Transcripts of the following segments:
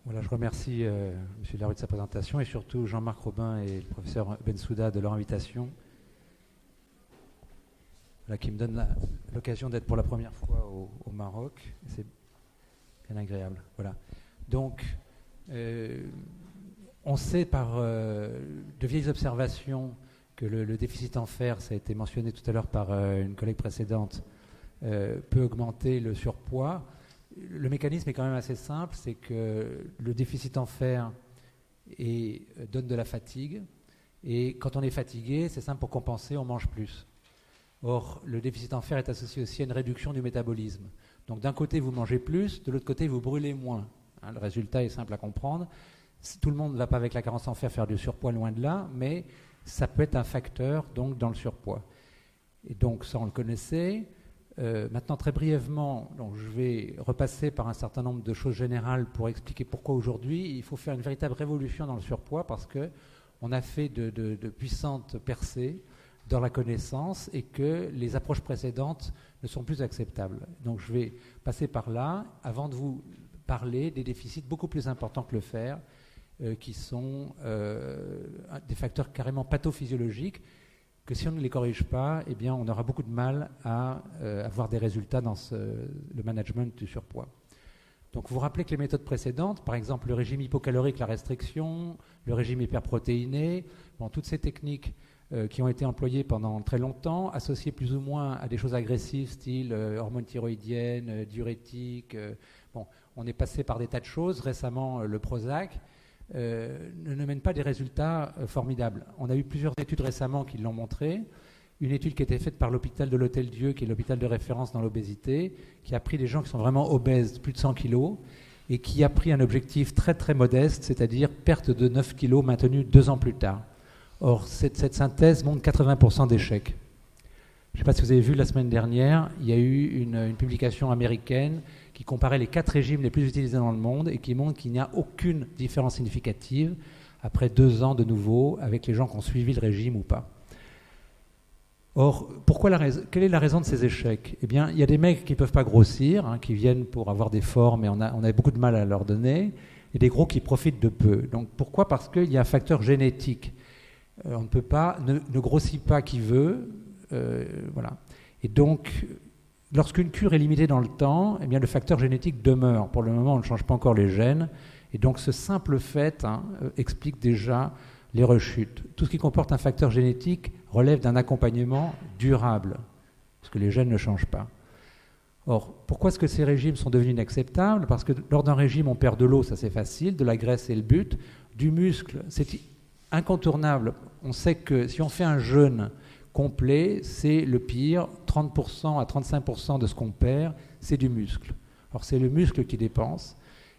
Voilà, je remercie M. Laroui de sa présentation et surtout Jean-Marc Robin et le professeur Bensouda de leur invitation, voilà, qui me donne l'occasion d'être pour la première fois au Maroc. C'est bien agréable. Voilà. Donc, on sait par de vieilles observations que le déficit en fer, ça a été mentionné tout à l'heure par une collègue précédente, peut augmenter le surpoids. Le mécanisme est quand même assez simple, c'est que le déficit en fer donne de la fatigue, et quand on est fatigué, c'est simple, pour compenser, on mange plus. Or, le déficit en fer est associé aussi à une réduction du métabolisme. Donc d'un côté, vous mangez plus, de l'autre côté, vous brûlez moins. Le résultat est simple à comprendre. Tout le monde ne va pas avec la carence en fer faire du surpoids, loin de là, mais ça peut être un facteur donc, dans le surpoids. Et donc ça, on le connaissait. Maintenant, très brièvement, donc, je vais repasser par un certain nombre de choses générales pour expliquer pourquoi aujourd'hui il faut faire une véritable révolution dans le surpoids, parce qu'on a fait de puissantes percées dans la connaissance et que les approches précédentes ne sont plus acceptables. Donc je vais passer par là avant de vous parler des déficits beaucoup plus importants que le fer, qui sont des facteurs carrément pathophysiologiques, que si on ne les corrige pas, eh bien, on aura beaucoup de mal à avoir des résultats dans le management du surpoids. Donc vous vous rappelez que les méthodes précédentes, par exemple le régime hypocalorique, la restriction, le régime hyperprotéiné, toutes ces techniques qui ont été employées pendant très longtemps, associées plus ou moins à des choses agressives, style hormones thyroïdiennes, diurétiques. On est passé par des tas de choses, récemment le Prozac, ne mène pas des résultats formidables. On a eu plusieurs études récemment qui l'ont montré. Une étude qui a été faite par l'hôpital de l'Hôtel-Dieu, qui est l'hôpital de référence dans l'obésité, qui a pris des gens qui sont vraiment obèses, plus de 100 kilos, et qui a pris un objectif très très modeste, c'est-à-dire perte de 9 kilos maintenue 2 ans plus tard. Or, cette synthèse montre 80% d'échecs. Je ne sais pas si vous avez vu la semaine dernière, il y a eu une publication américaine qui comparait les 4 régimes les plus utilisés dans le monde et qui montre qu'il n'y a aucune différence significative après 2 ans de nouveau avec les gens qui ont suivi le régime ou pas. Or, quelle est la raison de ces échecs ? Eh bien, il y a des mecs qui ne peuvent pas grossir, qui viennent pour avoir des formes et on a beaucoup de mal à leur donner, et des gros qui profitent de peu. Donc pourquoi ? Parce qu'il y a un facteur génétique. On ne peut pas, ne grossit pas qui veut, voilà. Et donc, lorsqu'une cure est limitée dans le temps, eh bien, le facteur génétique demeure. Pour le moment, on ne change pas encore les gènes. Et donc, ce simple fait explique déjà les rechutes. Tout ce qui comporte un facteur génétique relève d'un accompagnement durable, parce que les gènes ne changent pas. Or, pourquoi est-ce que ces régimes sont devenus inacceptables ? Parce que lors d'un régime, on perd de l'eau, ça c'est facile, de la graisse c'est le but, du muscle, c'est incontournable. On sait que si on fait un jeûne complet, c'est le pire, 30% à 35% de ce qu'on perd, c'est du muscle. Alors c'est le muscle qui dépense.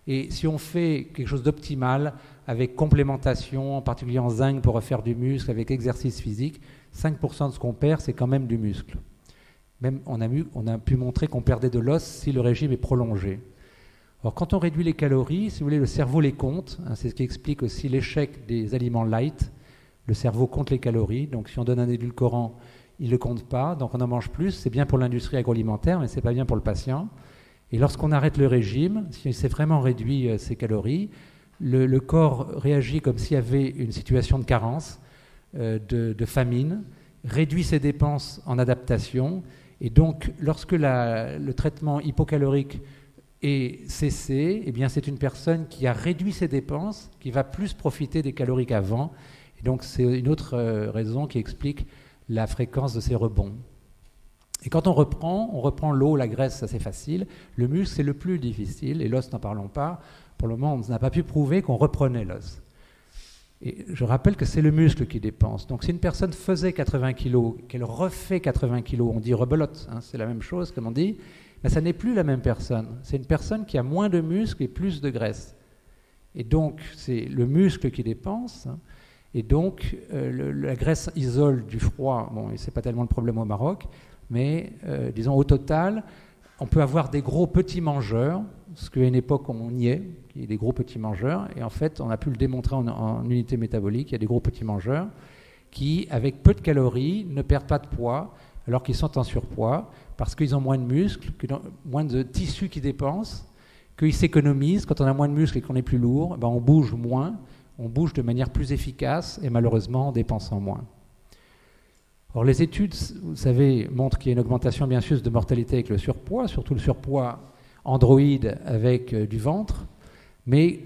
Et si on fait quelque chose d'optimal, avec complémentation, en particulier en zinc pour refaire du muscle, avec exercice physique, 5% de ce qu'on perd, c'est quand même du muscle. Même on a pu montrer qu'on perdait de l'os si le régime est prolongé. Alors quand on réduit les calories, si vous voulez, le cerveau les compte, c'est ce qui explique aussi l'échec des aliments light. Le cerveau compte les calories, donc si on donne un édulcorant, il ne le compte pas, donc on en mange plus, c'est bien pour l'industrie agroalimentaire, mais ce n'est pas bien pour le patient. Et lorsqu'on arrête le régime, si c'est vraiment réduit ses calories, le corps réagit comme s'il y avait une situation de carence, de famine, réduit ses dépenses en adaptation, et donc lorsque le traitement hypocalorique est cessé, eh bien c'est une personne qui a réduit ses dépenses, qui va plus profiter des calories qu'avant, et donc c'est une autre raison qui explique la fréquence de ces rebonds. Et quand on reprend l'eau, la graisse, ça c'est facile. Le muscle, c'est le plus difficile, et l'os, n'en parlons pas. Pour le moment, on n'a pas pu prouver qu'on reprenait l'os. Et je rappelle que c'est le muscle qui dépense. Donc si une personne faisait 80 kg, qu'elle refait 80 kg, on dit rebelote, c'est la même chose, comme on dit, mais ça n'est plus la même personne. C'est une personne qui a moins de muscles et plus de graisse. Et donc, c'est le muscle qui dépense. Et donc, la graisse isole du froid. Bon, et ce n'est pas tellement le problème au Maroc. Mais, disons, au total, on peut avoir des gros petits mangeurs, ce qu'à une époque, on niait, qu'il y ait des gros petits mangeurs. Et en fait, on a pu le démontrer en unité métabolique. Il y a des gros petits mangeurs qui, avec peu de calories, ne perdent pas de poids, alors qu'ils sont en surpoids, parce qu'ils ont moins de muscles, moins de tissus qui dépensent, qu'ils s'économisent. Quand on a moins de muscles et qu'on est plus lourd, on bouge moins, on bouge de manière plus efficace et malheureusement en dépensant moins. Or, les études, vous savez, montrent qu'il y a une augmentation bien sûr de mortalité avec le surpoids, surtout le surpoids androïde avec du ventre, mais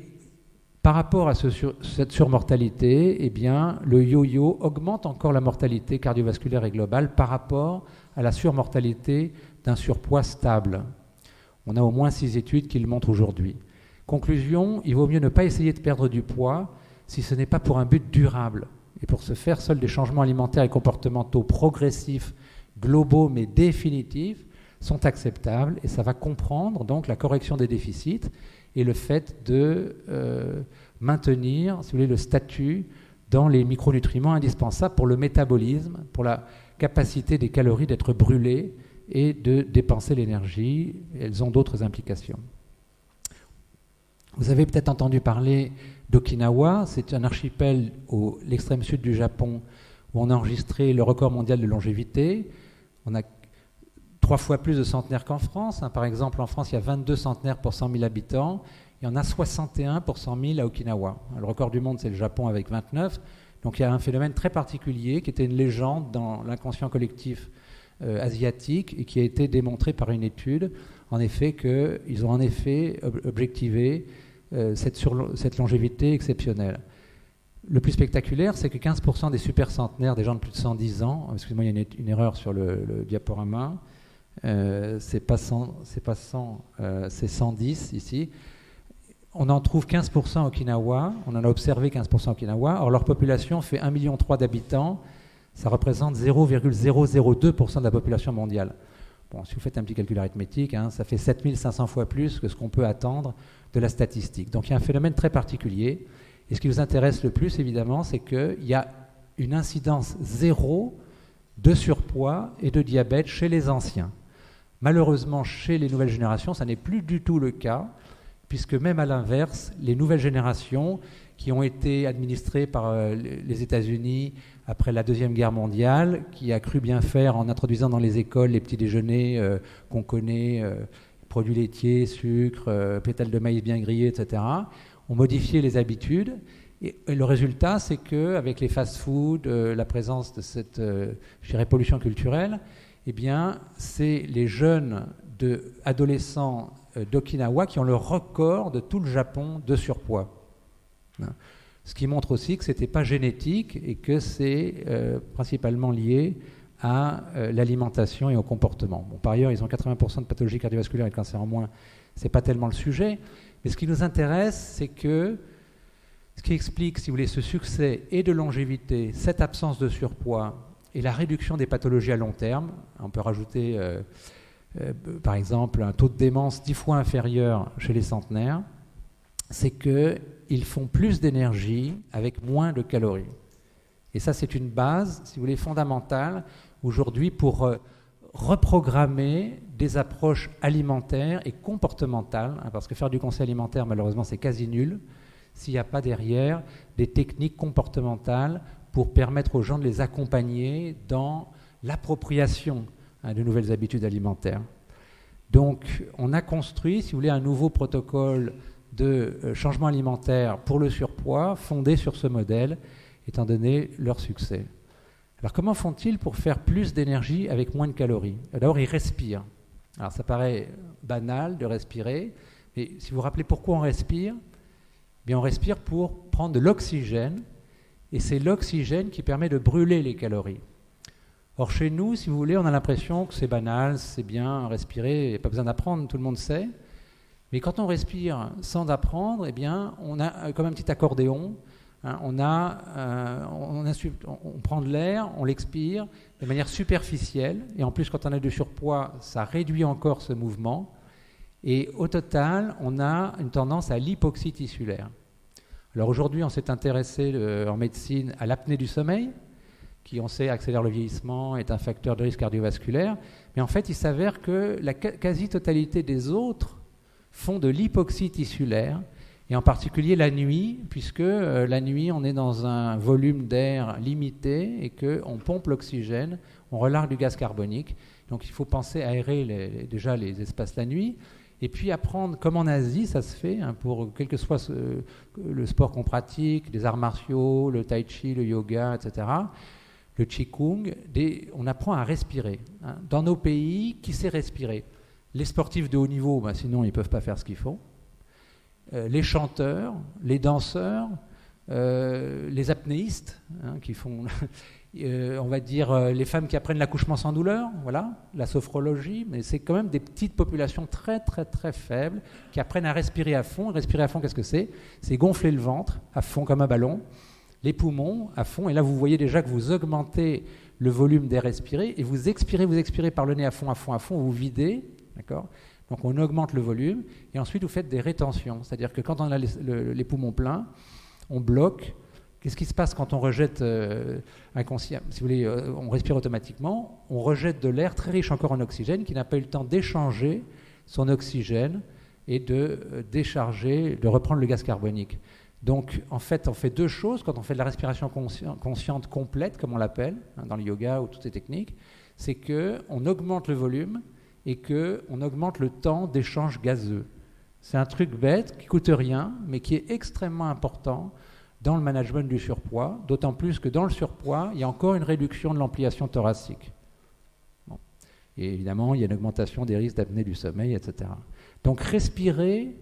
par rapport à cette surmortalité, eh bien, le yo-yo augmente encore la mortalité cardiovasculaire et globale par rapport à la surmortalité d'un surpoids stable. On a au moins 6 études qui le montrent aujourd'hui. Conclusion, il vaut mieux ne pas essayer de perdre du poids si ce n'est pas pour un but durable. Et pour ce faire, seuls des changements alimentaires et comportementaux progressifs, globaux mais définitifs sont acceptables, et ça va comprendre donc la correction des déficits et le fait de maintenir, si vous voulez, le statut dans les micronutriments indispensables pour le métabolisme, pour la capacité des calories d'être brûlées et de dépenser l'énergie. Elles ont d'autres implications. Vous avez peut-être entendu parler d'Okinawa, c'est un archipel à l'extrême sud du Japon où on a enregistré le record mondial de longévité. On a 3 fois plus de centenaires qu'en France. Par exemple, en France, il y a 22 centenaires pour 100 000 habitants. Il y en a 61 pour 100 000 à Okinawa. Le record du monde, c'est le Japon avec 29. Donc il y a un phénomène très particulier qui était une légende dans l'inconscient collectif asiatique et qui a été démontré par une étude, en effet, qu'ils ont en effet objectivé cette longévité exceptionnelle. Le plus spectaculaire, c'est que 15% des super centenaires, des gens de plus de 110 ans, excusez-moi, il y a une erreur sur le diaporama, c'est pas 100, c'est 110 ici. On en trouve 15% à Okinawa, on en a observé 15% à Okinawa. Or, leur population fait 1,3 million d'habitants, ça représente 0,002% de la population mondiale. Bon, si vous faites un petit calcul arithmétique, ça fait 7500 fois plus que ce qu'on peut attendre de la statistique. Donc il y a un phénomène très particulier. Et ce qui vous intéresse le plus, évidemment, c'est qu'il y a une incidence zéro de surpoids et de diabète chez les anciens. Malheureusement, chez les nouvelles générations, ça n'est plus du tout le cas, puisque même à l'inverse, les nouvelles générations qui ont été administrées par les États-Unis après la Deuxième Guerre mondiale, qui a cru bien faire en introduisant dans les écoles les petits déjeuners qu'on connaît, produits laitiers, sucre, pétales de maïs bien grillés, etc., ont modifié les habitudes. Et le résultat, c'est qu'avec les fast-foods, la présence de cette pollution culturelle, eh bien, c'est les jeunes adolescents d'Okinawa qui ont le record de tout le Japon de surpoids. Ce qui montre aussi que ce n'était pas génétique et que c'est principalement lié à l'alimentation et au comportement. Bon, par ailleurs, ils ont 80% de pathologies cardiovasculaires et de cancer en moins. Ce n'est pas tellement le sujet. Mais ce qui nous intéresse, c'est que ce qui explique, si vous voulez, ce succès et de longévité, cette absence de surpoids et la réduction des pathologies à long terme, on peut rajouter par exemple un taux de démence 10 fois inférieur chez les centenaires, c'est qu'ils font plus d'énergie avec moins de calories. Et ça, c'est une base, si vous voulez, fondamentale aujourd'hui pour reprogrammer des approches alimentaires et comportementales, parce que faire du conseil alimentaire, malheureusement, c'est quasi nul, s'il n'y a pas derrière des techniques comportementales pour permettre aux gens de les accompagner dans l'appropriation de nouvelles habitudes alimentaires. Donc, on a construit, si vous voulez, un nouveau protocole de changement alimentaire pour le surpoids fondé sur ce modèle, étant donné leur succès. Alors, comment font-ils pour faire plus d'énergie avec moins de calories? D'abord, ils respirent. Alors, ça paraît banal de respirer, mais si vous vous rappelez pourquoi on respire, eh bien, on respire pour prendre de l'oxygène, et c'est l'oxygène qui permet de brûler les calories. Or, chez nous, si vous voulez, on a l'impression que c'est banal, c'est bien, respirer, il n'y a pas besoin d'apprendre, tout le monde sait. Mais quand on respire sans apprendre, eh bien, on a comme un petit accordéon, on prend de l'air, on l'expire de manière superficielle, et en plus, quand on a du surpoids, ça réduit encore ce mouvement. Et au total, on a une tendance à l'hypoxie tissulaire. Alors aujourd'hui, on s'est intéressé en médecine à l'apnée du sommeil, qui, on sait, accélère le vieillissement, est un facteur de risque cardiovasculaire. Mais en fait, il s'avère que la quasi-totalité des autres font de l'hypoxie tissulaire, et en particulier la nuit, puisque la nuit, on est dans un volume d'air limité et qu'on pompe l'oxygène, on relargue du gaz carbonique. Donc il faut penser à aérer déjà les espaces la nuit. et puis apprendre, comme en Asie, ça se fait, pour quel que soit le sport qu'on pratique, les arts martiaux, le tai chi, le yoga, etc., le qigong, on apprend à respirer. Dans nos pays, qui sait respirer? Les sportifs de haut niveau, sinon ils ne peuvent pas faire ce qu'ils font. Les chanteurs, les danseurs, les apnéistes, qui font... on va dire les femmes qui apprennent l'accouchement sans douleur, voilà, la sophrologie, mais c'est quand même des petites populations très très très faibles qui apprennent à respirer à fond. Respirer à fond, qu'est-ce que c'est? C'est gonfler le ventre à fond comme un ballon, les poumons à fond, et là vous voyez déjà que vous augmentez le volume d'air respiré, et vous expirez par le nez à fond, vous videz, d'accord? Donc on augmente le volume, et ensuite vous faites des rétentions, c'est-à-dire que quand on a les poumons pleins, on bloque. Qu'est-ce qui se passe quand on rejette inconscient, si vous voulez, on respire automatiquement, on rejette de l'air très riche encore en oxygène qui n'a pas eu le temps d'échanger son oxygène et de décharger, de reprendre le gaz carbonique. Donc en fait, on fait deux choses quand on fait de la respiration consciente complète, comme on l'appelle, dans le yoga ou toutes ces techniques, c'est qu'on augmente le volume et qu'on augmente le temps d'échange gazeux. C'est un truc bête qui ne coûte rien, mais qui est extrêmement important dans le management du surpoids, d'autant plus que dans le surpoids, il y a encore une réduction de l'ampliation thoracique. Bon. Et évidemment, il y a une augmentation des risques d'apnée du sommeil, etc. Donc respirer,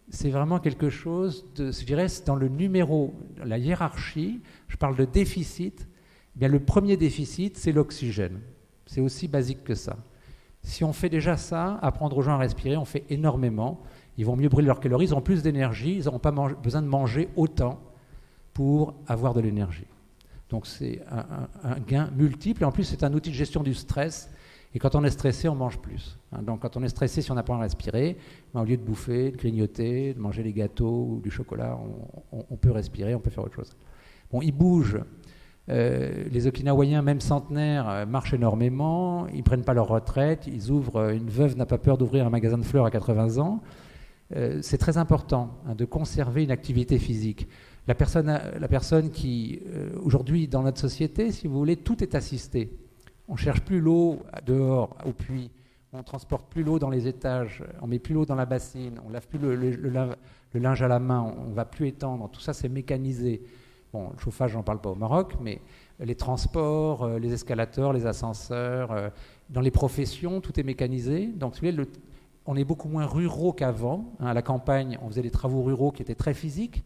c'est vraiment quelque chose de, je dirais, dans le numéro, la hiérarchie, je parle de déficit, eh bien le premier déficit, c'est l'oxygène. C'est aussi basique que ça. Si on fait déjà ça, apprendre aux gens à respirer, on fait énormément. Ils vont mieux brûler leurs calories, ils auront plus d'énergie, ils n'auront pas besoin de manger autant pour avoir de l'énergie. Donc c'est un gain multiple, et en plus c'est un outil de gestion du stress, et quand on est stressé, on mange plus. Donc quand on est stressé, si on apprend à respirer, au lieu de bouffer, de grignoter, de manger des gâteaux ou du chocolat, on peut respirer, on peut faire autre chose. Bon, ils bougent. Les Okinawaïens, même centenaires, marchent énormément, ils ne prennent pas leur retraite, ils ouvrent, une veuve n'a pas peur d'ouvrir un magasin de fleurs à 80 ans. C'est très important de conserver une activité physique. La personne qui, aujourd'hui, dans notre société, si vous voulez, tout est assisté. On ne cherche plus l'eau dehors, au puits, on ne transporte plus l'eau dans les étages, on ne met plus l'eau dans la bassine, on ne lave plus le linge à la main, on ne va plus étendre, tout ça c'est mécanisé. Bon, le chauffage, j'en parle pas au Maroc, mais les transports, les escalators, les ascenseurs, dans les professions, tout est mécanisé. Donc, si vous voulez, on est beaucoup moins ruraux qu'avant. À la campagne, on faisait des travaux ruraux qui étaient très physiques.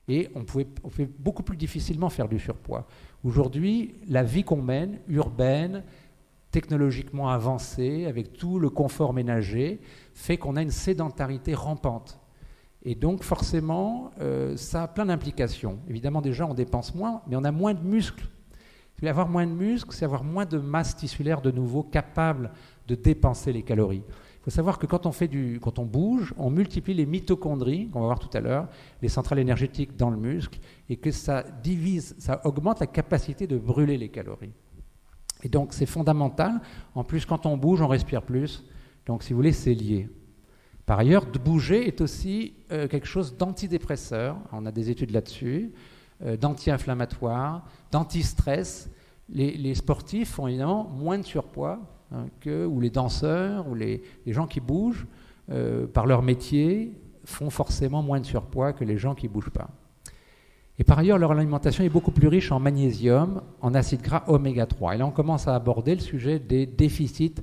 Et on pouvait beaucoup plus difficilement faire du surpoids. Aujourd'hui, la vie qu'on mène, urbaine, technologiquement avancée, avec tout le confort ménager, fait qu'on a une sédentarité rampante. Et donc forcément, ça a plein d'implications. Évidemment, déjà, on dépense moins, mais on a moins de muscles. Avoir moins de muscles, c'est avoir moins de masse tissulaire de nouveau capable de dépenser les calories. Il faut savoir que quand on bouge, on multiplie les mitochondries, qu'on va voir tout à l'heure, les centrales énergétiques dans le muscle, et que ça augmente la capacité de brûler les calories. Et donc c'est fondamental. En plus, quand on bouge, on respire plus. Donc si vous voulez, c'est lié. Par ailleurs, de bouger est aussi quelque chose d'antidépresseur. On a des études là-dessus, d'anti-inflammatoire, d'anti-stress. Les sportifs ont évidemment moins de surpoids, ou les danseurs, ou les gens qui bougent, par leur métier, font forcément moins de surpoids que les gens qui ne bougent pas. Et par ailleurs, leur alimentation est beaucoup plus riche en magnésium, en acides gras oméga 3. Et là, on commence à aborder le sujet des déficits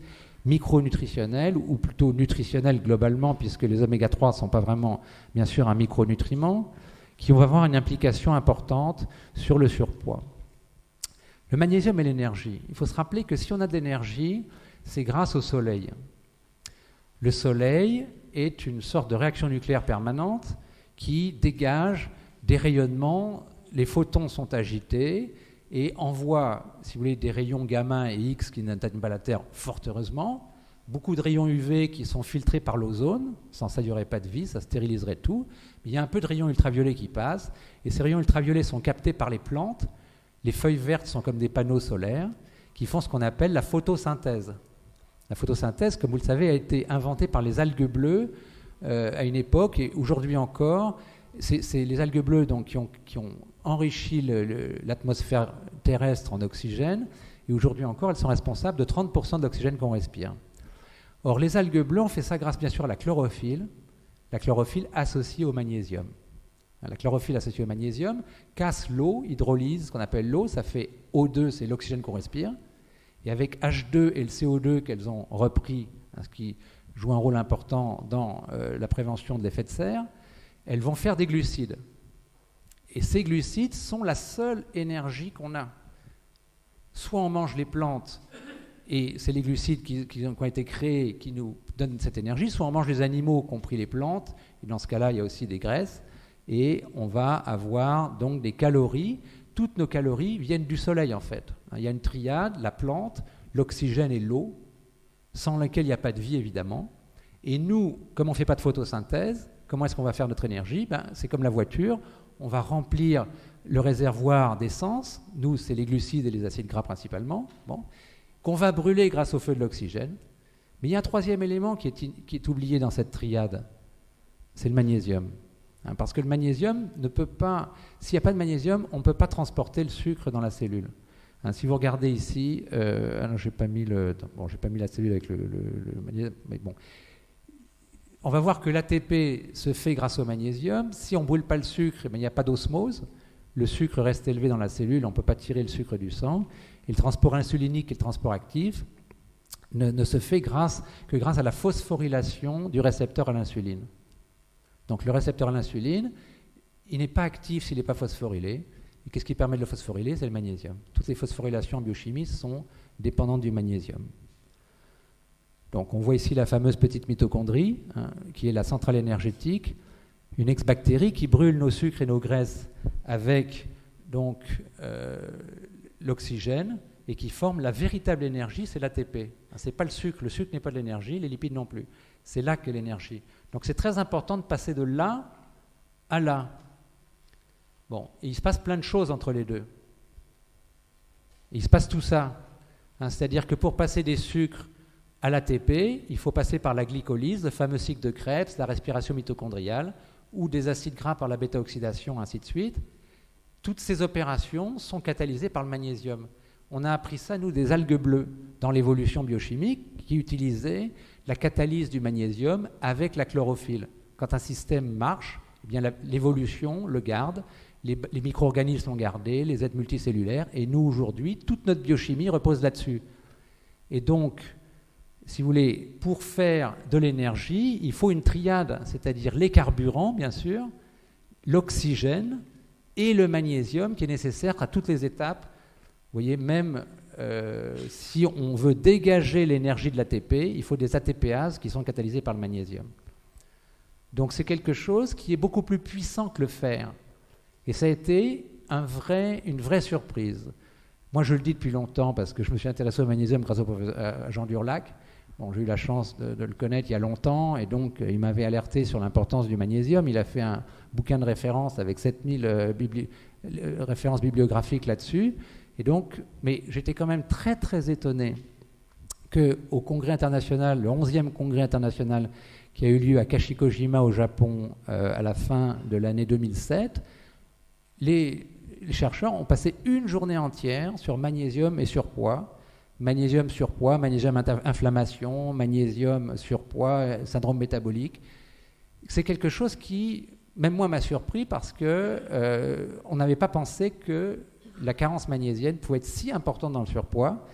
micronutritionnels, ou plutôt nutritionnels globalement, puisque les oméga 3 ne sont pas vraiment, bien sûr, un micronutriment, qui vont avoir une implication importante sur le surpoids. Le magnésium et l'énergie. Il faut se rappeler que si on a de l'énergie, c'est grâce au soleil. Le soleil est une sorte de réaction nucléaire permanente qui dégage des rayonnements, les photons sont agités et envoient, si vous voulez, des rayons gamma et X qui n'atteignent pas la Terre, fort heureusement, beaucoup de rayons UV qui sont filtrés par l'ozone, sans ça il n'y aurait pas de vie, ça stériliserait tout, mais il y a un peu de rayons ultraviolets qui passent, et ces rayons ultraviolets sont captés par les plantes. Les feuilles vertes sont comme des panneaux solaires qui font ce qu'on appelle la photosynthèse. La photosynthèse, comme vous le savez, a été inventée par les algues bleues à une époque, et aujourd'hui encore, c'est les algues bleues donc, qui ont enrichi l'atmosphère terrestre en oxygène, et aujourd'hui encore, elles sont responsables de 30% de l'oxygène qu'on respire. Or, les algues bleues, on fait ça grâce bien sûr à la chlorophylle associée au magnésium. La chlorophylle associée au magnésium casse l'eau, hydrolyse ce qu'on appelle l'eau, ça fait O2, c'est l'oxygène qu'on respire. Et avec H2 et le CO2 qu'elles ont repris, ce qui joue un rôle important dans la prévention de l'effet de serre, elles vont faire des glucides. Et ces glucides sont la seule énergie qu'on a. Soit on mange les plantes, et c'est les glucides qui ont été créés qui nous donnent cette énergie, soit on mange les animaux, y compris les plantes, et dans ce cas-là, il y a aussi des graisses, et on va avoir donc des calories. Toutes nos calories viennent du soleil, en fait. Il y a une triade, la plante, l'oxygène et l'eau, sans laquelle il n'y a pas de vie, évidemment. Et nous, comme on ne fait pas de photosynthèse, comment est-ce qu'on va faire notre énergie ? C'est comme la voiture, on va remplir le réservoir d'essence, nous, c'est les glucides et les acides gras principalement, qu'on va brûler grâce au feu de l'oxygène. Mais il y a un troisième élément qui est oublié dans cette triade, c'est le magnésium. Parce que le magnésium ne peut pas, s'il n'y a pas de magnésium, on ne peut pas transporter le sucre dans la cellule. Si vous regardez ici, j'ai pas mis la cellule avec le magnésium, mais bon. On va voir que l'ATP se fait grâce au magnésium. Si on ne brûle pas le sucre, il n'y a pas d'osmose. Le sucre reste élevé dans la cellule, on ne peut pas tirer le sucre du sang. Et le transport insulinique et le transport actif ne se fait que grâce à la phosphorylation du récepteur à l'insuline. Donc le récepteur à l'insuline, il n'est pas actif s'il n'est pas phosphorylé. Et qu'est-ce qui permet de le phosphoryler ? C'est le magnésium. Toutes les phosphorylations en biochimie sont dépendantes du magnésium. Donc on voit ici la fameuse petite mitochondrie, qui est la centrale énergétique, une ex-bactérie qui brûle nos sucres et nos graisses avec donc l'oxygène et qui forme la véritable énergie, c'est l'ATP. Ce n'est pas le sucre n'est pas de l'énergie, les lipides non plus. C'est là qu'est l'énergie. Donc c'est très important de passer de là à là. Bon, et il se passe plein de choses entre les deux. Et il se passe tout ça. C'est-à-dire que pour passer des sucres à l'ATP, il faut passer par la glycolyse, le fameux cycle de Krebs, la respiration mitochondriale, ou des acides gras par la bêta-oxydation, ainsi de suite. Toutes ces opérations sont catalysées par le magnésium. On a appris ça, nous, des algues bleues, dans l'évolution biochimique, qui utilisaient la catalyse du magnésium avec la chlorophylle. Quand un système marche, eh bien l'évolution le garde, les micro-organismes l'ont gardé, les êtres multicellulaires, et nous, aujourd'hui, toute notre biochimie repose là-dessus. Et donc, si vous voulez, pour faire de l'énergie, il faut une triade, c'est-à-dire les carburants, bien sûr, l'oxygène et le magnésium qui est nécessaire à toutes les étapes. Vous voyez, même si on veut dégager l'énergie de l'ATP, il faut des ATPases qui sont catalysées par le magnésium. Donc c'est quelque chose qui est beaucoup plus puissant que le fer. Et ça a été une vraie surprise. Moi, je le dis depuis longtemps parce que je me suis intéressé au magnésium grâce au professeur Jean Durlac. Bon, j'ai eu la chance de le connaître il y a longtemps et donc il m'avait alerté sur l'importance du magnésium. Il a fait un bouquin de référence avec 7000 références bibliographiques là-dessus. Et donc, mais j'étais quand même très très étonné qu'au congrès international, le 11e congrès international qui a eu lieu à Kashikojima au Japon à la fin de l'année 2007, les chercheurs ont passé une journée entière sur magnésium et surpoids. Magnésium surpoids, magnésium inflammation, magnésium surpoids, syndrome métabolique. C'est quelque chose qui, même moi, m'a surpris parce qu'on n'avait pas pensé que la carence magnésienne pouvait être si importante dans le surpoids.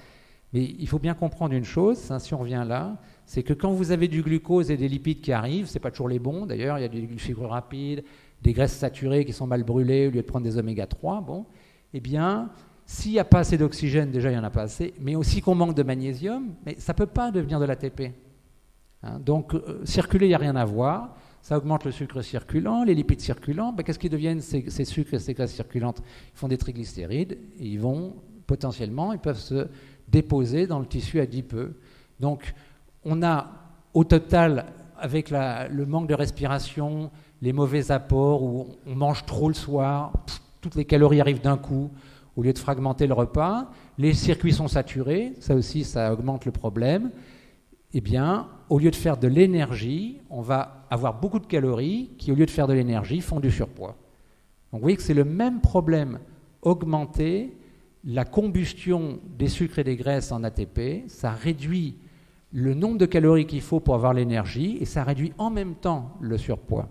Mais il faut bien comprendre une chose, si on revient là, c'est que quand vous avez du glucose et des lipides qui arrivent, ce n'est pas toujours les bons, d'ailleurs, il y a des sucres rapides, des graisses saturées qui sont mal brûlées au lieu de prendre des oméga 3, eh bien, s'il n'y a pas assez d'oxygène, déjà il n'y en a pas assez, mais aussi qu'on manque de magnésium, mais ça ne peut pas devenir de l'ATP. Donc, circuler, il n'y a rien à voir. Ça augmente le sucre circulant, les lipides circulants. Qu'est-ce qu'ils deviennent ces sucres et ces graisses circulantes ? Ils font des triglycérides et ils peuvent se déposer dans le tissu adipeux. Donc, on a au total, avec le manque de respiration, les mauvais apports, où on mange trop le soir, toutes les calories arrivent d'un coup, au lieu de fragmenter le repas, les circuits sont saturés, ça aussi, ça augmente le problème. Eh bien, au lieu de faire de l'énergie, on va avoir beaucoup de calories qui, au lieu de faire de l'énergie, font du surpoids. Donc vous voyez que c'est le même problème augmenté, la combustion des sucres et des graisses en ATP, ça réduit le nombre de calories qu'il faut pour avoir l'énergie, et ça réduit en même temps le surpoids.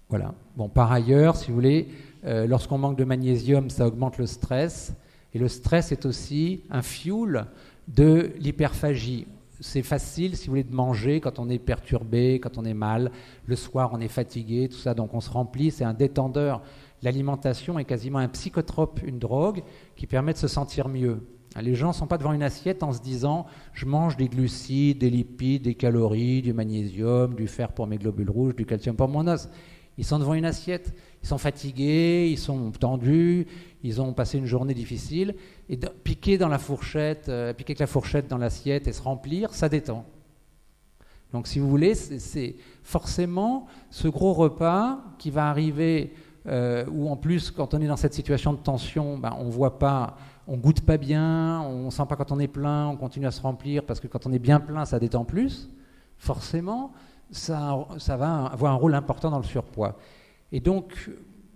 Voilà. Bon, par ailleurs, si vous voulez, lorsqu'on manque de magnésium, ça augmente le stress, et le stress est aussi un fuel de l'hyperphagie. C'est facile, si vous voulez, de manger quand on est perturbé, quand on est mal. Le soir, on est fatigué, tout ça, donc on se remplit, c'est un détendeur. L'alimentation est quasiment un psychotrope, une drogue, qui permet de se sentir mieux. Les gens ne sont pas devant une assiette en se disant « je mange des glucides, des lipides, des calories, du magnésium, du fer pour mes globules rouges, du calcium pour mon os ». Ils sont devant une assiette, ils sont fatigués, ils sont tendus, ils ont passé une journée difficile, et piquer dans la fourchette, piquer avec la fourchette dans l'assiette et se remplir, ça détend. Donc si vous voulez, c'est forcément ce gros repas qui va arriver, où en plus, quand on est dans cette situation de tension, on voit pas, on goûte pas bien, on sent pas quand on est plein, on continue à se remplir, parce que quand on est bien plein, ça détend plus, forcément, ça va avoir un rôle important dans le surpoids. Et donc,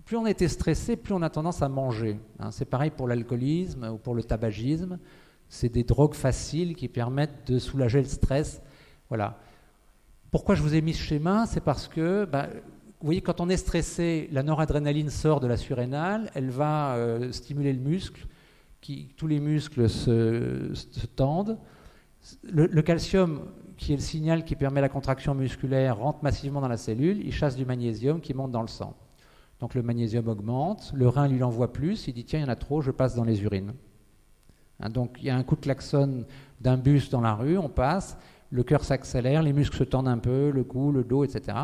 plus on était stressé, plus on a tendance à manger. C'est pareil pour l'alcoolisme ou pour le tabagisme. C'est des drogues faciles qui permettent de soulager le stress. Voilà. Pourquoi je vous ai mis ce schéma ? C'est parce que, vous voyez, quand on est stressé, la noradrénaline sort de la surrénale, elle va stimuler le muscle, tous les muscles se tendent. Le calcium, qui est le signal qui permet la contraction musculaire, rentre massivement dans la cellule, il chasse du magnésium qui monte dans le sang. Donc le magnésium augmente, le rein lui l'envoie plus, il dit tiens il y en a trop, je passe dans les urines. Donc il y a un coup de klaxon d'un bus dans la rue, on passe, le cœur s'accélère, les muscles se tendent un peu, le cou, le dos, etc.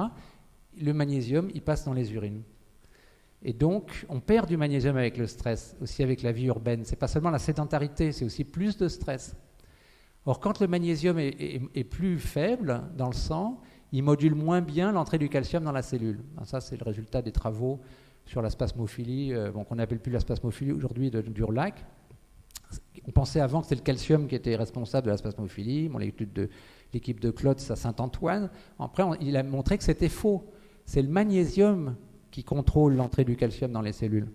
Le magnésium, il passe dans les urines. Et donc on perd du magnésium avec le stress, aussi avec la vie urbaine. C'est pas seulement la sédentarité, c'est aussi plus de stress. Or, quand le magnésium est plus faible dans le sang, il module moins bien l'entrée du calcium dans la cellule. Alors ça, c'est le résultat des travaux sur la spasmophilie, qu'on n'appelle plus la spasmophilie aujourd'hui, d'Urlac. On pensait avant que c'était le calcium qui était responsable de la spasmophilie. L'étude de l'équipe de Klotz à Saint-Antoine. Après, il a montré que c'était faux. C'est le magnésium qui contrôle l'entrée du calcium dans les cellules.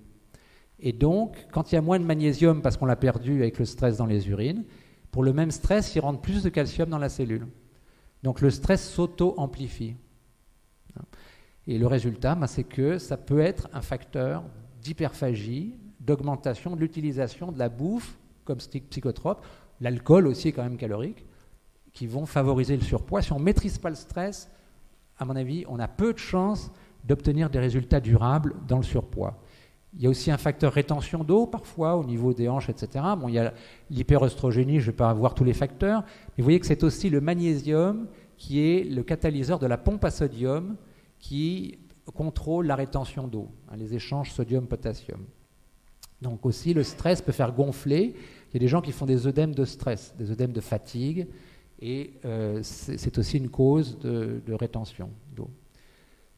Et donc, quand il y a moins de magnésium parce qu'on l'a perdu avec le stress dans les urines, pour le même stress, il rentre plus de calcium dans la cellule. Donc le stress s'auto-amplifie. Et le résultat, c'est que ça peut être un facteur d'hyperphagie, d'augmentation de l'utilisation de la bouffe comme psychotrope. L'alcool aussi est quand même calorique, qui vont favoriser le surpoids. Si on ne maîtrise pas le stress, à mon avis, on a peu de chances d'obtenir des résultats durables dans le surpoids. Il y a aussi un facteur rétention d'eau, parfois, au niveau des hanches, etc. Bon, il y a l'hyperoestrogénie, je ne vais pas avoir tous les facteurs, mais vous voyez que c'est aussi le magnésium qui est le catalyseur de la pompe à sodium qui contrôle la rétention d'eau, les échanges sodium-potassium. Donc aussi, le stress peut faire gonfler. Il y a des gens qui font des œdèmes de stress, des œdèmes de fatigue, et c'est aussi une cause de rétention d'eau.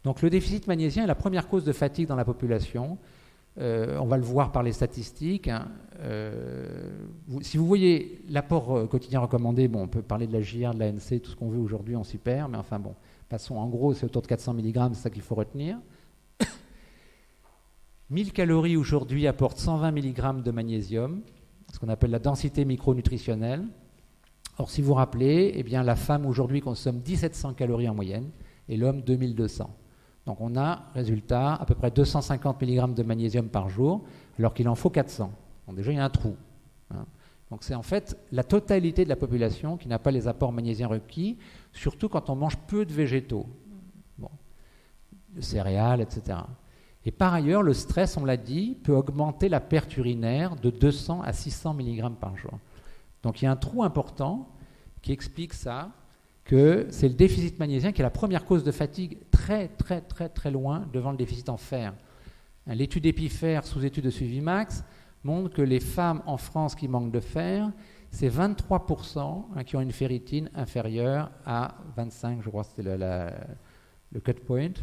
Donc le déficit magnésien est la première cause de fatigue dans la population. On va le voir par les statistiques. Si vous voyez l'apport quotidien recommandé, on peut parler de la JR, de l'ANC, tout ce qu'on veut aujourd'hui, on s'y perd, mais enfin bon, passons, en gros, c'est autour de 400 mg, c'est ça qu'il faut retenir. 1000 calories aujourd'hui apportent 120 mg de magnésium, ce qu'on appelle la densité micronutritionnelle. Or, si vous vous rappelez, eh bien, la femme aujourd'hui consomme 1700 calories en moyenne et l'homme 2200. Donc on a, résultat, à peu près 250 mg de magnésium par jour, alors qu'il en faut 400. Donc déjà, il y a un trou. Donc c'est en fait la totalité de la population qui n'a pas les apports magnésiens requis, surtout quand on mange peu de végétaux, de céréales, etc. Et par ailleurs, le stress, on l'a dit, peut augmenter la perte urinaire de 200 à 600 mg par jour. Donc il y a un trou important qui explique ça, que c'est le déficit magnésien qui est la première cause de fatigue très loin devant le déficit en fer. L'étude Épifère, sous-étude de Suivimax, montre que les femmes en France qui manquent de fer, c'est 23% qui ont une ferritine inférieure à 25, je crois que c'était le cut point,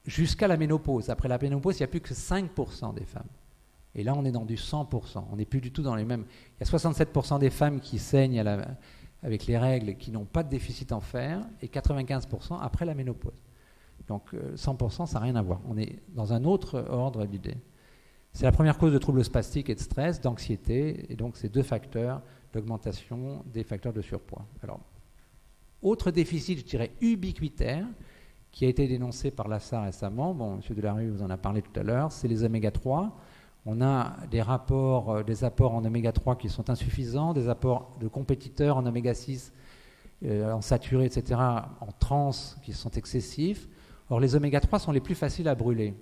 jusqu'à la ménopause. Après la ménopause, il n'y a plus que 5% des femmes. Et là, on est dans du 100%. On n'est plus du tout dans les mêmes... Il y a 67% des femmes qui saignent avec les règles qui n'ont pas de déficit en fer et 95% après la ménopause. Donc 100%, ça n'a rien à voir. On est dans un autre ordre d'idée. C'est la première cause de troubles spastiques et de stress, d'anxiété, et donc c'est 2 facteurs d'augmentation des facteurs de surpoids. Alors, autre déficit, je dirais, ubiquitaire, qui a été dénoncé par l'ASA récemment, bon, M. Delarue vous en a parlé tout à l'heure, c'est les oméga 3. On a des apports en oméga 3 qui sont insuffisants, des apports de compétiteurs en oméga 6, en saturé, etc., en trans, qui sont excessifs. Or, les oméga 3 sont les plus faciles à brûler.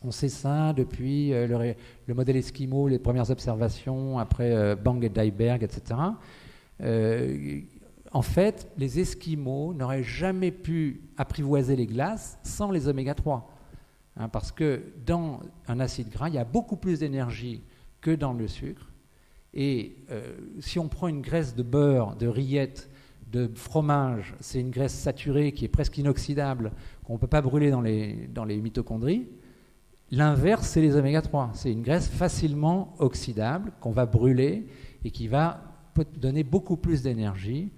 On sait ça depuis le modèle Esquimau, les premières observations, après Bang et Deiberg, etc. En fait, les Esquimaux n'auraient jamais pu apprivoiser les glaces sans les oméga 3. Parce que dans un acide gras, il y a beaucoup plus d'énergie que dans le sucre. Et si on prend une graisse de beurre, de rillettes, de fromage, c'est une graisse saturée qui est presque inoxydable, qu'on ne peut pas brûler dans les mitochondries. L'inverse, c'est les oméga 3. C'est une graisse facilement oxydable qu'on va brûler et qui va donner beaucoup plus d'énergie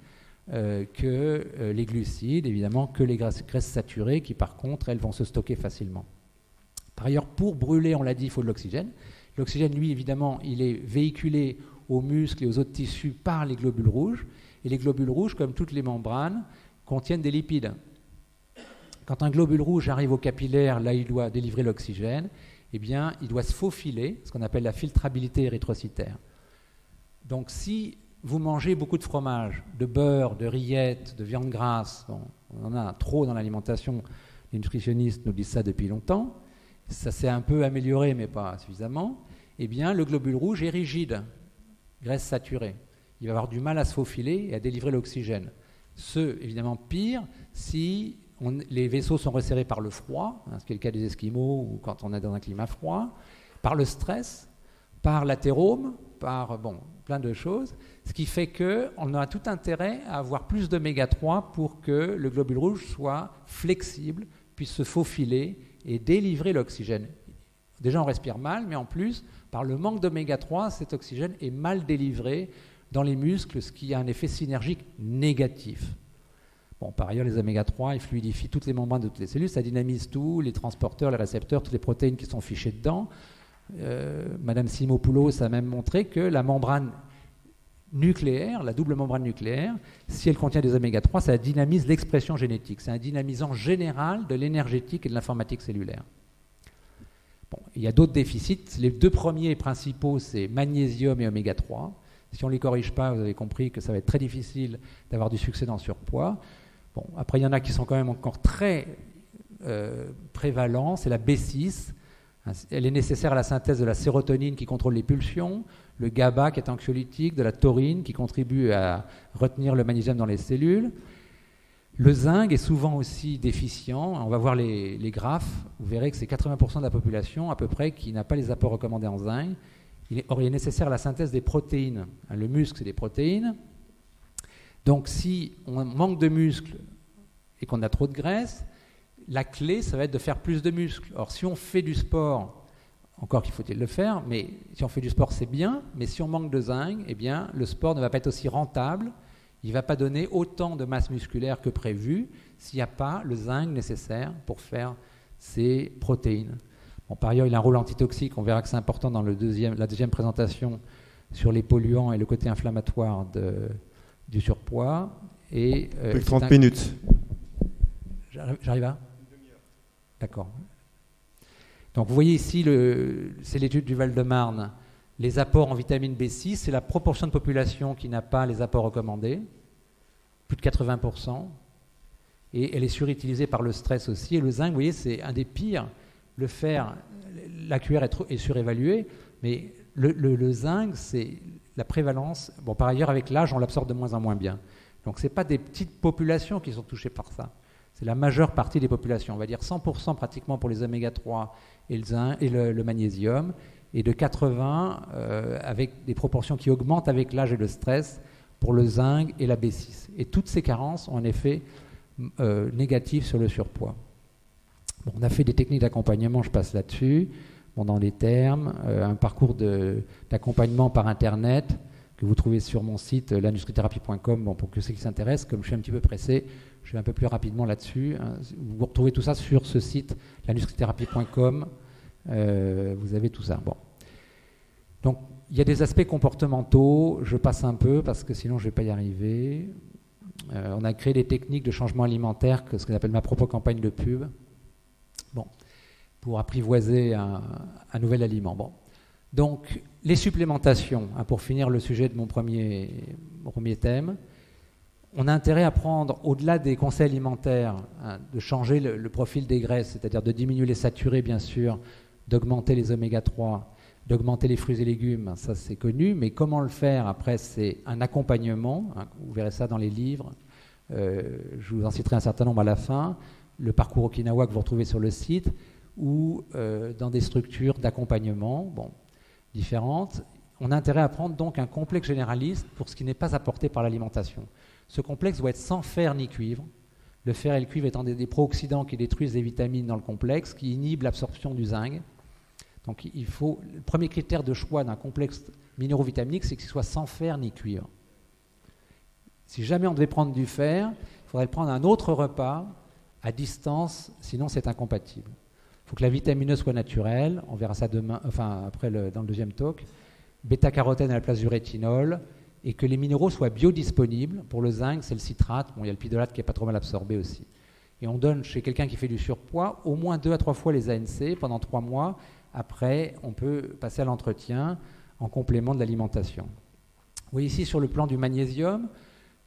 que les glucides, évidemment, que les graisses saturées qui, par contre, elles vont se stocker facilement. Par ailleurs, pour brûler, on l'a dit, il faut de l'oxygène. L'oxygène, lui, évidemment, il est véhiculé aux muscles et aux autres tissus par les globules rouges. Et les globules rouges, comme toutes les membranes, contiennent des lipides. Quand un globule rouge arrive au capillaire, là il doit délivrer l'oxygène, eh bien il doit se faufiler, ce qu'on appelle la filtrabilité érythrocytaire. Donc si vous mangez beaucoup de fromage, de beurre, de rillettes, de viande grasse, bon, on en a trop dans l'alimentation, les nutritionnistes nous disent ça depuis longtemps, ça s'est un peu amélioré mais pas suffisamment, eh bien le globule rouge est rigide, graisse saturée. Il va avoir du mal à se faufiler et à délivrer l'oxygène. Évidemment, pire si les vaisseaux sont resserrés par le froid, ce qui est le cas des Esquimaux ou quand on est dans un climat froid, par le stress, par l'athérome, par plein de choses, ce qui fait qu'on a tout intérêt à avoir plus d'oméga 3 pour que le globule rouge soit flexible, puisse se faufiler et délivrer l'oxygène. Déjà, on respire mal, mais en plus, par le manque d'oméga 3, cet oxygène est mal délivré dans les muscles, ce qui a un effet synergique négatif. Bon, par ailleurs, les oméga 3, ils fluidifient toutes les membranes de toutes les cellules, ça dynamise tout, les transporteurs, les récepteurs, toutes les protéines qui sont fichées dedans. Madame Simopoulos a même montré que la membrane nucléaire, la double membrane nucléaire, si elle contient des oméga 3, ça dynamise l'expression génétique. C'est un dynamisant général de l'énergétique et de l'informatique cellulaire. Bon, il y a d'autres déficits. Les 2 premiers principaux, c'est magnésium et oméga 3. Si on ne les corrige pas, vous avez compris que ça va être très difficile d'avoir du succès dans le surpoids. Bon, après, il y en a qui sont quand même encore très prévalents. C'est la B6. Elle est nécessaire à la synthèse de la sérotonine qui contrôle les pulsions, le GABA qui est anxiolytique, de la taurine qui contribue à retenir le magnésium dans les cellules. Le zinc est souvent aussi déficient. On va voir les graphes. Vous verrez que c'est 80% de la population à peu près qui n'a pas les apports recommandés en zinc. Or, il est nécessaire à la synthèse des protéines. Le muscle, c'est des protéines. Donc, si on manque de muscles et qu'on a trop de graisse, la clé, ça va être de faire plus de muscles. Or, si on fait du sport, encore qu'il faut-il le faire, mais si on fait du sport, c'est bien, mais si on manque de zinc, eh bien, le sport ne va pas être aussi rentable, il ne va pas donner autant de masse musculaire que prévu s'il n'y a pas le zinc nécessaire pour faire ces protéines. Bon, par ailleurs, il a un rôle antitoxique, on verra que c'est important dans la deuxième présentation sur les polluants et le côté inflammatoire du surpoids. Et, 30 minutes. J'arrive à ? D'accord. Donc vous voyez ici, c'est l'étude du Val-de-Marne, les apports en vitamine B6, c'est la proportion de population qui n'a pas les apports recommandés, plus de 80%, et elle est surutilisée par le stress aussi. Et le zinc, vous voyez, c'est un des pires. Le fer, la cuillère est surévaluée, mais le zinc, c'est la prévalence. Bon, par ailleurs, avec l'âge, on l'absorbe de moins en moins bien. Donc ce n'est pas des petites populations qui sont touchées par ça. C'est la majeure partie des populations. On va dire 100% pratiquement pour les oméga 3 et le zinc et le magnésium, et de 80 avec des proportions qui augmentent avec l'âge et le stress pour le zinc et la B6. Et toutes ces carences ont un effet négatif sur le surpoids. Bon, on a fait des techniques d'accompagnement, je passe là-dessus, dans les termes, un parcours d'accompagnement par Internet que vous trouvez sur mon site lanuscrithérapie.com. Pour ceux qui s'intéressent, comme je suis un petit peu pressé, je vais un peu plus rapidement là-dessus. Vous retrouvez tout ça sur ce site lanuscrithérapie.com. vous avez tout ça. Bon. Donc, il y a des aspects comportementaux, je passe un peu parce que sinon je ne vais pas y arriver. On a créé des techniques de changement alimentaire, ce qu'on appelle ma propre campagne de pub, bon, pour apprivoiser un nouvel aliment. Bon. Donc, les supplémentations, hein, pour finir le sujet de mon premier thème, on a intérêt à prendre, au-delà des conseils alimentaires, hein, de changer le profil des graisses, c'est-à-dire de diminuer les saturés, bien sûr, d'augmenter les oméga 3, d'augmenter les fruits et légumes, ça c'est connu, mais comment le faire après, c'est un accompagnement, hein, vous verrez ça dans les livres, je vous en citerai un certain nombre à la fin, le parcours Okinawa que vous retrouvez sur le site, ou dans des structures d'accompagnement, bon, différentes. On a intérêt à prendre donc un complexe généraliste pour ce qui n'est pas apporté par l'alimentation. Ce complexe doit être sans fer ni cuivre, le fer et le cuivre étant des pro-oxydants qui détruisent les vitamines dans le complexe, qui inhibent l'absorption du zinc. Donc il faut, le premier critère de choix d'un complexe minéraux-vitaminique, c'est qu'il soit sans fer ni cuivre. Si jamais on devait prendre du fer, il faudrait le prendre à un autre repas à distance, sinon c'est incompatible. Il faut que la vitamine soit naturelle, on verra ça demain, enfin après dans le deuxième talk, bêta-carotène à la place du rétinol, et que les minéraux soient biodisponibles. Pour le zinc, c'est le citrate, bon, il y a le pidolate qui est pas trop mal absorbé aussi. Et on donne chez quelqu'un qui fait du surpoids au moins 2 à 3 fois les ANC pendant 3 mois. Après, on peut passer à l'entretien en complément de l'alimentation. Vous voyez ici sur le plan du magnésium,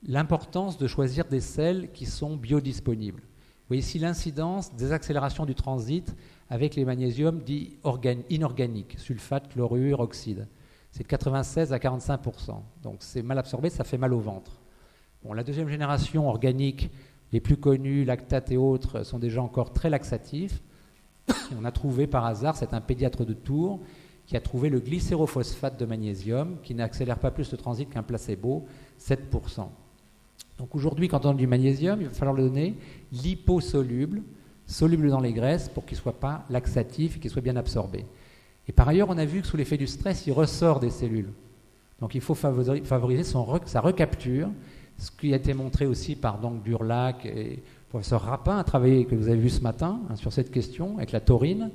l'importance de choisir des sels qui sont biodisponibles. Vous voyez ici l'incidence des accélérations du transit avec les magnésiums dits inorganiques, sulfate, chlorure, oxyde. C'est de 96 à 45%. Donc c'est mal absorbé, ça fait mal au ventre. Bon, la deuxième génération organique, les plus connus, lactate et autres, sont déjà encore très laxatifs. Et on a trouvé par hasard, c'est un pédiatre de Tours, qui a trouvé le glycérophosphate de magnésium, qui n'accélère pas plus le transit qu'un placebo, 7%. Donc aujourd'hui, quand on donne du magnésium, il va falloir le donner liposoluble, soluble dans les graisses, pour qu'il ne soit pas laxatif et qu'il soit bien absorbé. Et par ailleurs, on a vu que sous l'effet du stress, il ressort des cellules. Donc il faut favoriser sa recapture, ce qui a été montré aussi par Durlac et le professeur Rapin a travaillé, que vous avez vu ce matin, hein, sur cette question, avec la taurine.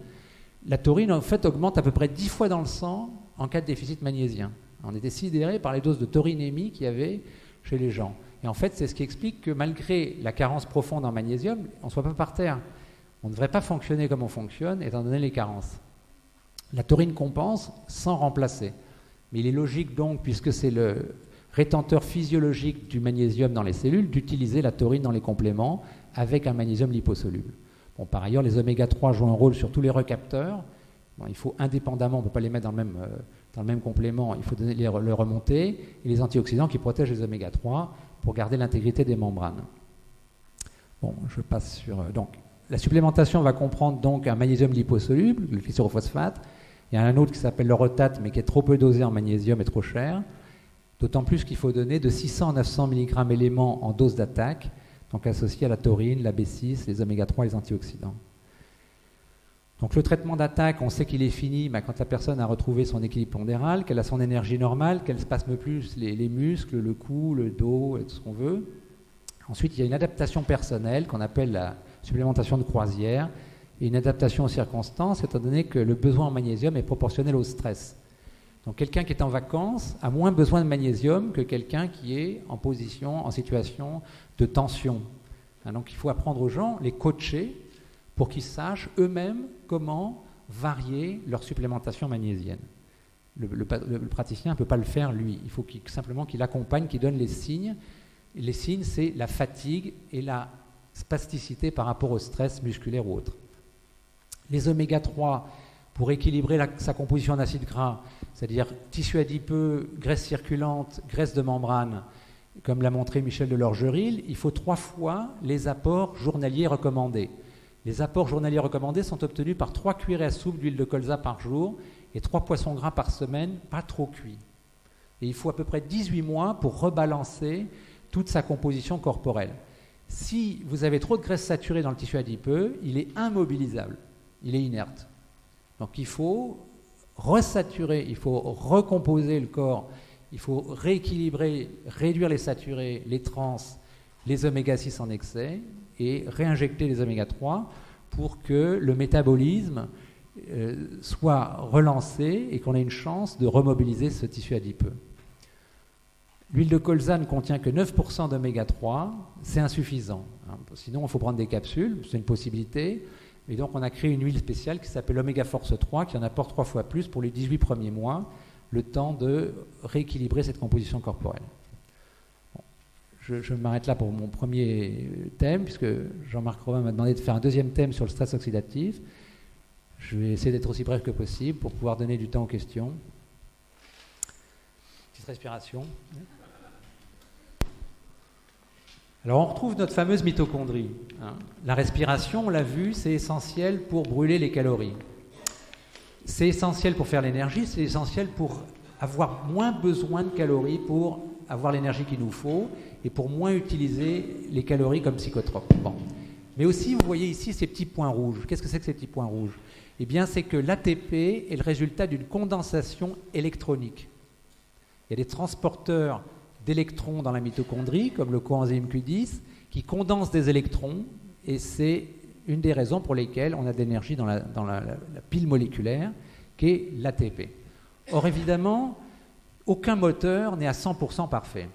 La taurine, en fait, augmente à peu près 10 fois dans le sang en cas de déficit magnésien. On était sidérés par les doses de taurinémie qu'il y avait chez les gens. Et en fait, c'est ce qui explique que malgré la carence profonde en magnésium, on ne soit pas par terre. On ne devrait pas fonctionner comme on fonctionne, étant donné les carences. La taurine compense sans remplacer. Mais il est logique donc, puisque c'est le rétenteur physiologique du magnésium dans les cellules, d'utiliser la taurine dans les compléments avec un magnésium liposoluble. Bon, par ailleurs, les oméga 3 jouent un rôle sur tous les recapteurs. Bon, il faut indépendamment, on ne peut pas les mettre dans le même complément, il faut le remonter, et les antioxydants qui protègent les oméga 3 pour garder l'intégrité des membranes. Bon, je passe sur... Donc, la supplémentation va comprendre donc un magnésium liposoluble, le glycérophosphate. Il y en a un autre qui s'appelle le rotate, mais qui est trop peu dosé en magnésium et trop cher. D'autant plus qu'il faut donner de 600 à 900 mg éléments en dose d'attaque, donc associé à la taurine, la B6, les oméga 3 et les antioxydants. Donc le traitement d'attaque, on sait qu'il est fini quand la personne a retrouvé son équilibre pondéral, qu'elle a son énergie normale, qu'elle spasme plus les muscles, le cou, le dos, et tout ce qu'on veut. Ensuite, il y a une adaptation personnelle qu'on appelle la supplémentation de croisière, et une adaptation aux circonstances, étant donné que le besoin en magnésium est proportionnel au stress. Donc quelqu'un qui est en vacances a moins besoin de magnésium que quelqu'un qui est en situation de tension. Donc il faut apprendre aux gens, les coacher, pour qu'ils sachent eux-mêmes comment varier leur supplémentation magnésienne. Le praticien ne peut pas le faire lui, il faut simplement qu'il accompagne, qu'il donne les signes. Les signes, c'est la fatigue et la spasticité par rapport au stress musculaire ou autre. Les oméga 3, pour équilibrer sa composition en acides gras, c'est-à-dire tissu adipeux, graisse circulante, graisse de membrane, comme l'a montré Michel Delorgeril, il faut 3 fois les apports journaliers recommandés. Les apports journaliers recommandés sont obtenus par 3 cuillerées à soupe d'huile de colza par jour et 3 poissons gras par semaine, pas trop cuits. Et il faut à peu près 18 mois pour rebalancer toute sa composition corporelle. Si vous avez trop de graisse saturée dans le tissu adipeux, il est immobilisable, il est inerte. Donc il faut resaturer, il faut recomposer le corps, il faut rééquilibrer, réduire les saturés, les trans, les oméga 6 en excès et réinjecter les oméga 3 pour que le métabolisme soit relancée et qu'on ait une chance de remobiliser ce tissu adipeux. L'huile de colza ne contient que 9% d'oméga 3, c'est insuffisant. Sinon, il faut prendre des capsules, c'est une possibilité. Et donc, on a créé une huile spéciale qui s'appelle Oméga Force 3, qui en apporte 3 fois plus pour les 18 premiers mois, le temps de rééquilibrer cette composition corporelle. Bon, je m'arrête là pour mon premier thème, puisque Jean-Marc Robin m'a demandé de faire un deuxième thème sur le stress oxydatif. Je vais essayer d'être aussi bref que possible pour pouvoir donner du temps aux questions. Petite respiration. Alors on retrouve notre fameuse mitochondrie. La respiration, on l'a vu, c'est essentiel pour brûler les calories. C'est essentiel pour faire l'énergie, c'est essentiel pour avoir moins besoin de calories pour avoir l'énergie qu'il nous faut et pour moins utiliser les calories comme psychotropes. Bon. Mais aussi, vous voyez ici ces petits points rouges. Qu'est-ce que c'est que ces petits points rouges? Eh bien, c'est que l'ATP est le résultat d'une condensation électronique. Il y a des transporteurs d'électrons dans la mitochondrie, comme le coenzyme Q10, qui condensent des électrons, et c'est une des raisons pour lesquelles on a de l'énergie dans la pile moléculaire, qui est l'ATP. Or, évidemment, aucun moteur n'est à 100% parfait.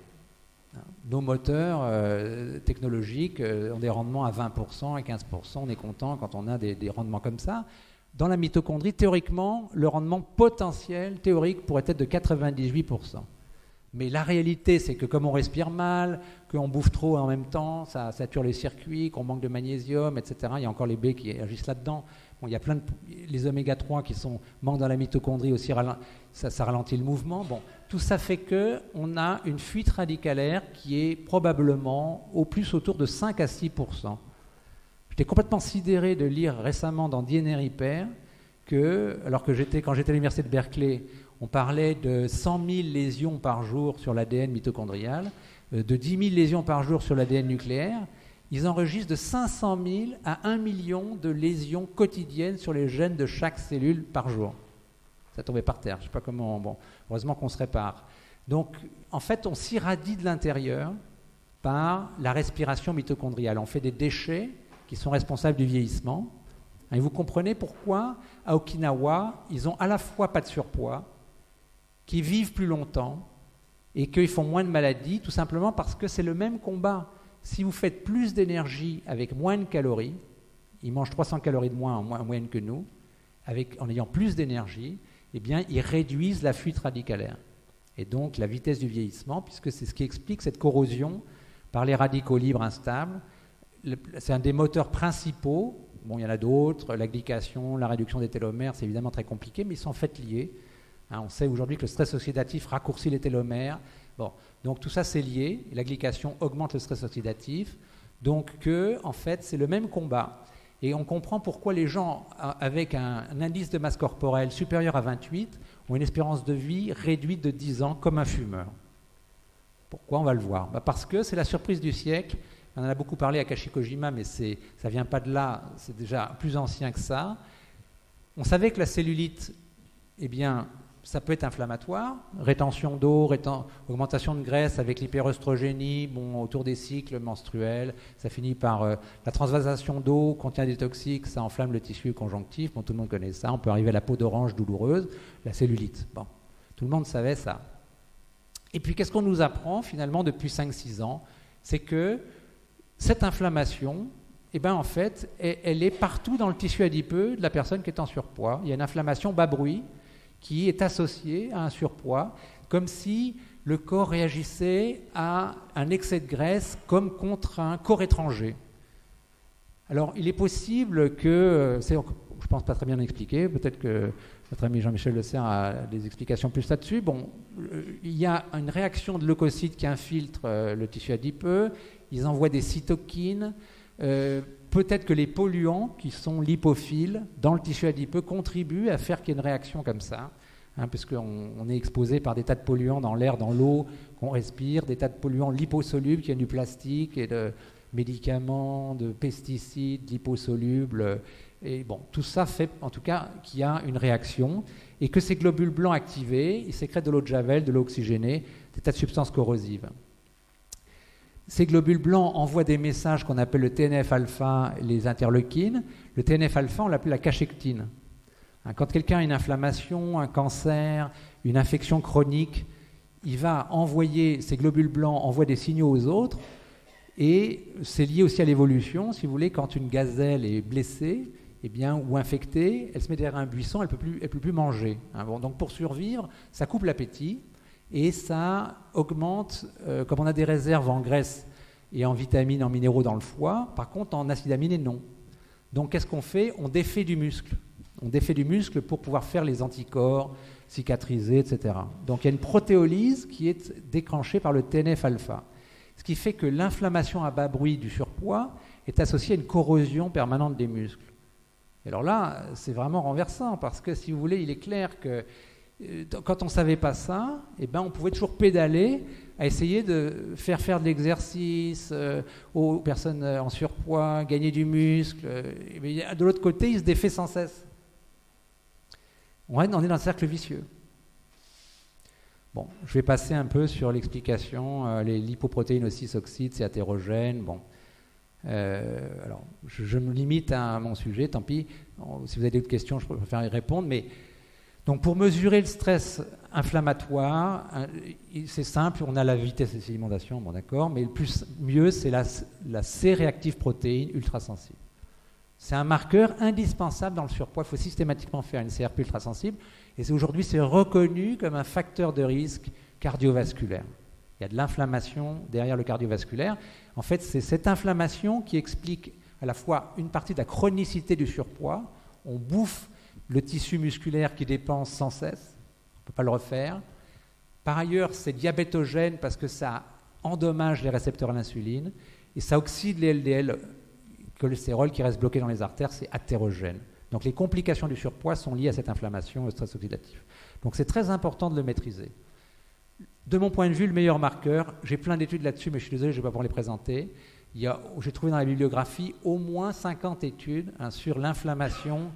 Nos moteurs technologiques ont des rendements à 20% et 15%, on est content quand on a des rendements comme ça. Dans la mitochondrie, théoriquement, le rendement potentiel théorique pourrait être de 98%. Mais la réalité, c'est que comme on respire mal, qu'on bouffe trop en même temps, ça sature les circuits, qu'on manque de magnésium, etc. Il y a encore les B qui agissent là-dedans. Bon, il y a les oméga 3 qui manquent dans la mitochondrie aussi, ça ralentit le mouvement. Bon, tout ça fait qu'on a une fuite radicalaire qui est probablement au plus autour de 5 à 6%. J'étais complètement sidéré de lire récemment dans DNA Repair que, quand j'étais à l'université de Berkeley, on parlait de 100 000 lésions par jour sur l'ADN mitochondrial, de 10 000 lésions par jour sur l'ADN nucléaire. Ils enregistrent de 500 000 à 1 million de lésions quotidiennes sur les gènes de chaque cellule par jour. Ça tombait par terre, je ne sais pas comment. Bon, heureusement qu'on se répare. Donc, en fait, on s'irradie de l'intérieur par la respiration mitochondriale. On fait des déchets qui sont responsables du vieillissement. Et vous comprenez pourquoi, à Okinawa, ils ont à la fois pas de surpoids, qui vivent plus longtemps et qu'ils font moins de maladies, tout simplement parce que c'est le même combat. Si vous faites plus d'énergie avec moins de calories, ils mangent 300 calories de moins en moyenne que nous, en ayant plus d'énergie, eh bien, ils réduisent la fuite radicalaire. Et donc la vitesse du vieillissement, puisque c'est ce qui explique cette corrosion par les radicaux libres instables. C'est un des moteurs principaux. Bon, il y en a d'autres, la glycation, la réduction des télomères, c'est évidemment très compliqué, mais ils sont en fait liés. On sait aujourd'hui que le stress oxydatif raccourcit les télomères. Bon, donc tout ça c'est lié. La glycation augmente le stress oxydatif. Donc en fait, c'est le même combat. Et on comprend pourquoi les gens avec un indice de masse corporelle supérieur à 28 ont une espérance de vie réduite de 10 ans comme un fumeur. Pourquoi? On va le voir. Parce que c'est la surprise du siècle. On en a beaucoup parlé à Akashi Kojima, mais ça ne vient pas de là, c'est déjà plus ancien que ça. On savait que la cellulite, eh bien, ça peut être inflammatoire, rétention d'eau, augmentation de graisse avec l'hyperoestrogénie, autour des cycles menstruels, ça finit par la transvasation d'eau, contient des toxiques, ça enflamme le tissu conjonctif, tout le monde connaît ça, on peut arriver à la peau d'orange douloureuse, la cellulite. Bon, tout le monde savait ça. Et puis qu'est-ce qu'on nous apprend finalement depuis 5-6 ans? C'est que cette inflammation, eh ben, en fait, elle est partout dans le tissu adipeux de la personne qui est en surpoids. Il y a une inflammation bas bruit qui est associée à un surpoids, comme si le corps réagissait à un excès de graisse comme contre un corps étranger. Alors, il est possible que, je ne pense pas très bien expliquer, peut-être que notre ami Jean-Michel Le Serre a des explications plus là-dessus. Bon, il y a une réaction de leucocytes qui infiltre le tissu adipeux, ils envoient des cytokines. Peut-être que les polluants, qui sont lipophiles, dans le tissu adipeux, contribuent à faire qu'il y ait une réaction comme ça, puisqu'on est exposé par des tas de polluants dans l'air, dans l'eau qu'on respire, des tas de polluants liposolubles, qui viennent du plastique et de médicaments, de pesticides liposolubles. Et bon, tout ça fait en tout cas qu'il y a une réaction et que ces globules blancs activés, ils sécrètent de l'eau de javel, de l'eau oxygénée, des tas de substances corrosives. Ces globules blancs envoient des messages qu'on appelle le TNF-alpha, les interleukines. Le TNF-alpha, on l'appelle la cachectine. Quand quelqu'un a une inflammation, un cancer, une infection chronique, il va envoyer, ces globules blancs envoient des signaux aux autres, et c'est lié aussi à l'évolution. Si vous voulez, quand une gazelle est blessée, eh bien, ou infectée, elle se met derrière un buisson, elle ne peut plus manger. Bon, donc pour survivre, ça coupe l'appétit, et ça augmente, comme on a des réserves en graisse et en vitamines, en minéraux dans le foie, par contre en acides aminés, non. Donc qu'est-ce qu'on fait? On défait du muscle. On défait du muscle pour pouvoir faire les anticorps, cicatriser, etc. Donc il y a une protéolyse qui est déclenchée par le TNF-alpha. Ce qui fait que l'inflammation à bas bruit du surpoids est associée à une corrosion permanente des muscles. Et alors là, c'est vraiment renversant, parce que si vous voulez, il est clair que quand on ne savait pas ça, eh ben, on pouvait toujours pédaler à essayer de faire de l'exercice aux personnes en surpoids, gagner du muscle. Mais de l'autre côté, ils se défait sans cesse. On est dans un cercle vicieux. Bon, je vais passer un peu sur l'explication. Les lipoprotéines 6-oxyde, c'est hétérogène. Bon. Alors, je me limite à mon sujet, tant pis. Si vous avez d'autres questions, je préfère y répondre. Mais, donc, pour mesurer le stress inflammatoire, c'est simple, on a la vitesse de sédimentation, bon d'accord, mais le mieux, c'est la C-réactive protéine ultrasensible. C'est un marqueur indispensable dans le surpoids. Il faut systématiquement faire une CRP ultrasensible. Et aujourd'hui, c'est reconnu comme un facteur de risque cardiovasculaire. Il y a de l'inflammation derrière le cardiovasculaire. En fait, c'est cette inflammation qui explique à la fois une partie de la chronicité du surpoids. On bouffe le tissu musculaire qui dépense sans cesse. On ne peut pas le refaire. Par ailleurs, c'est diabétogène parce que ça endommage les récepteurs à l'insuline et ça oxyde les LDL, cholestérol qui reste bloqué dans les artères, c'est athérogène. Donc les complications du surpoids sont liées à cette inflammation, au stress oxydatif. Donc c'est très important de le maîtriser. De mon point de vue, le meilleur marqueur, j'ai plein d'études là-dessus, mais je suis désolé, je ne vais pas pouvoir les présenter. J'ai trouvé dans la bibliographie au moins 50 études sur l'inflammation,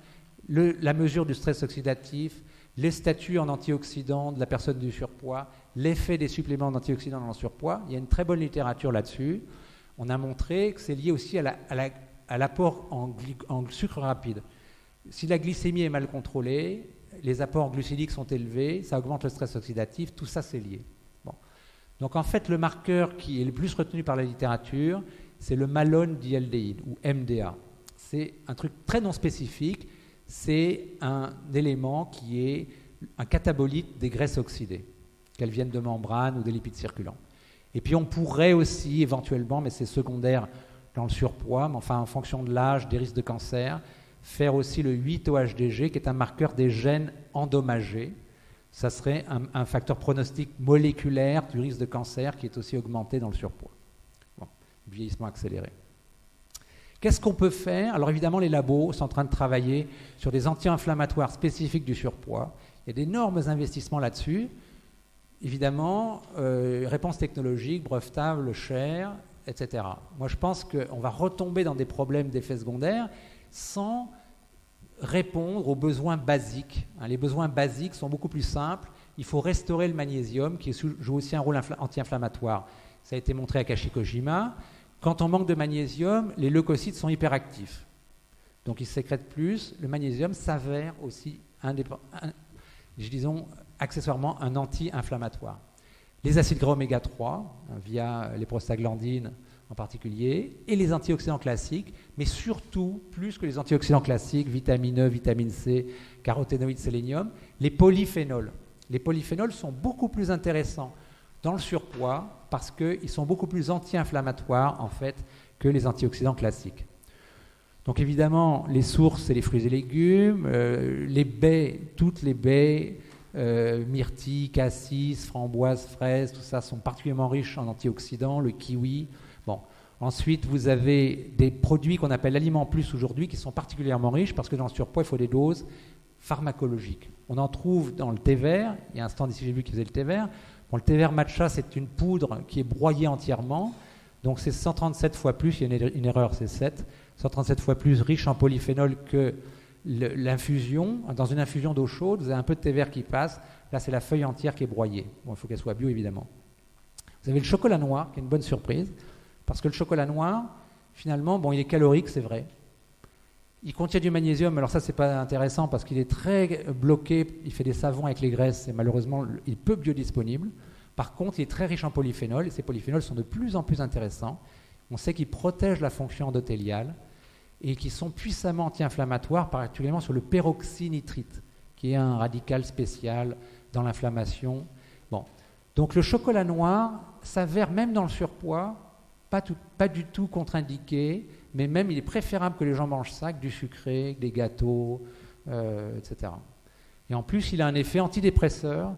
la mesure du stress oxydatif, les statuts en antioxydants de la personne du surpoids, l'effet des suppléments d'antioxydants dans le surpoids. Il y a une très bonne littérature là-dessus. On a montré que c'est lié aussi à l'apport en sucre rapide. Si la glycémie est mal contrôlée, les apports glucidiques sont élevés, ça augmente le stress oxydatif, tout ça c'est lié. Bon. Donc en fait, le marqueur qui est le plus retenu par la littérature, c'est le malondialdéhyde, ou MDA. C'est un truc très non spécifique, c'est un élément qui est un catabolite des graisses oxydées, qu'elles viennent de membranes ou des lipides circulants. Et puis on pourrait aussi éventuellement, mais c'est secondaire dans le surpoids, mais enfin en fonction de l'âge, des risques de cancer, faire aussi le 8-OHDG, qui est un marqueur des gènes endommagés. Ça serait un facteur pronostic moléculaire du risque de cancer qui est aussi augmenté dans le surpoids. Bon, vieillissement accéléré. Qu'est-ce qu'on peut faire? Alors évidemment, les labos sont en train de travailler sur des anti-inflammatoires spécifiques du surpoids. Il y a d'énormes investissements là-dessus. Évidemment, réponse technologique, brevetable, cher, etc. Moi, je pense qu'on va retomber dans des problèmes d'effets secondaires sans répondre aux besoins basiques. Les besoins basiques sont beaucoup plus simples. Il faut restaurer le magnésium, qui joue aussi un rôle anti-inflammatoire. Ça a été montré à Kashikojima. Quand on manque de magnésium, les leucocytes sont hyperactifs. Donc ils sécrètent plus. Le magnésium s'avère aussi, disons, accessoirement un anti-inflammatoire. Les acides gras oméga 3, via les prostaglandines en particulier, et les antioxydants classiques, mais surtout, plus que les antioxydants classiques, vitamine E, vitamine C, caroténoïdes, sélénium, les polyphénols. Les polyphénols sont beaucoup plus intéressants dans le surpoids parce qu'ils sont beaucoup plus anti-inflammatoires en fait que les antioxydants classiques. Donc évidemment, les sources, c'est les fruits et légumes, les baies, toutes les baies, myrtilles, cassis, framboises, fraises, tout ça sont particulièrement riches en antioxydants, le kiwi. Bon. Ensuite, vous avez des produits qu'on appelle aliments plus aujourd'hui qui sont particulièrement riches parce que dans le surpoids, il faut des doses pharmacologiques. On en trouve dans le thé vert, il y a un stand ici, j'ai vu qui faisait le thé vert. Bon, le thé vert matcha, c'est une poudre qui est broyée entièrement, donc c'est 137 fois plus, il y a une erreur, c'est 7, 137 fois plus riche en polyphénol que l'infusion. Dans une infusion d'eau chaude, vous avez un peu de thé vert qui passe, là c'est la feuille entière qui est broyée. Bon, il faut qu'elle soit bio évidemment. Vous avez le chocolat noir, qui est une bonne surprise, parce que le chocolat noir, finalement, bon, il est calorique, c'est vrai. Il contient du magnésium, alors ça c'est pas intéressant parce qu'il est très bloqué, il fait des savons avec les graisses et malheureusement il est peu biodisponible. Par contre, il est très riche en polyphénols et ces polyphénols sont de plus en plus intéressants. On sait qu'ils protègent la fonction endothéliale et qu'ils sont puissamment anti-inflammatoires, particulièrement sur le peroxynitrite, qui est un radical spécial dans l'inflammation. Bon. Donc le chocolat noir s'avère même dans le surpoids pas du tout contre-indiqué, mais même il est préférable que les gens mangent ça que du sucré, que des gâteaux, etc. Et en plus, il a un effet antidépresseur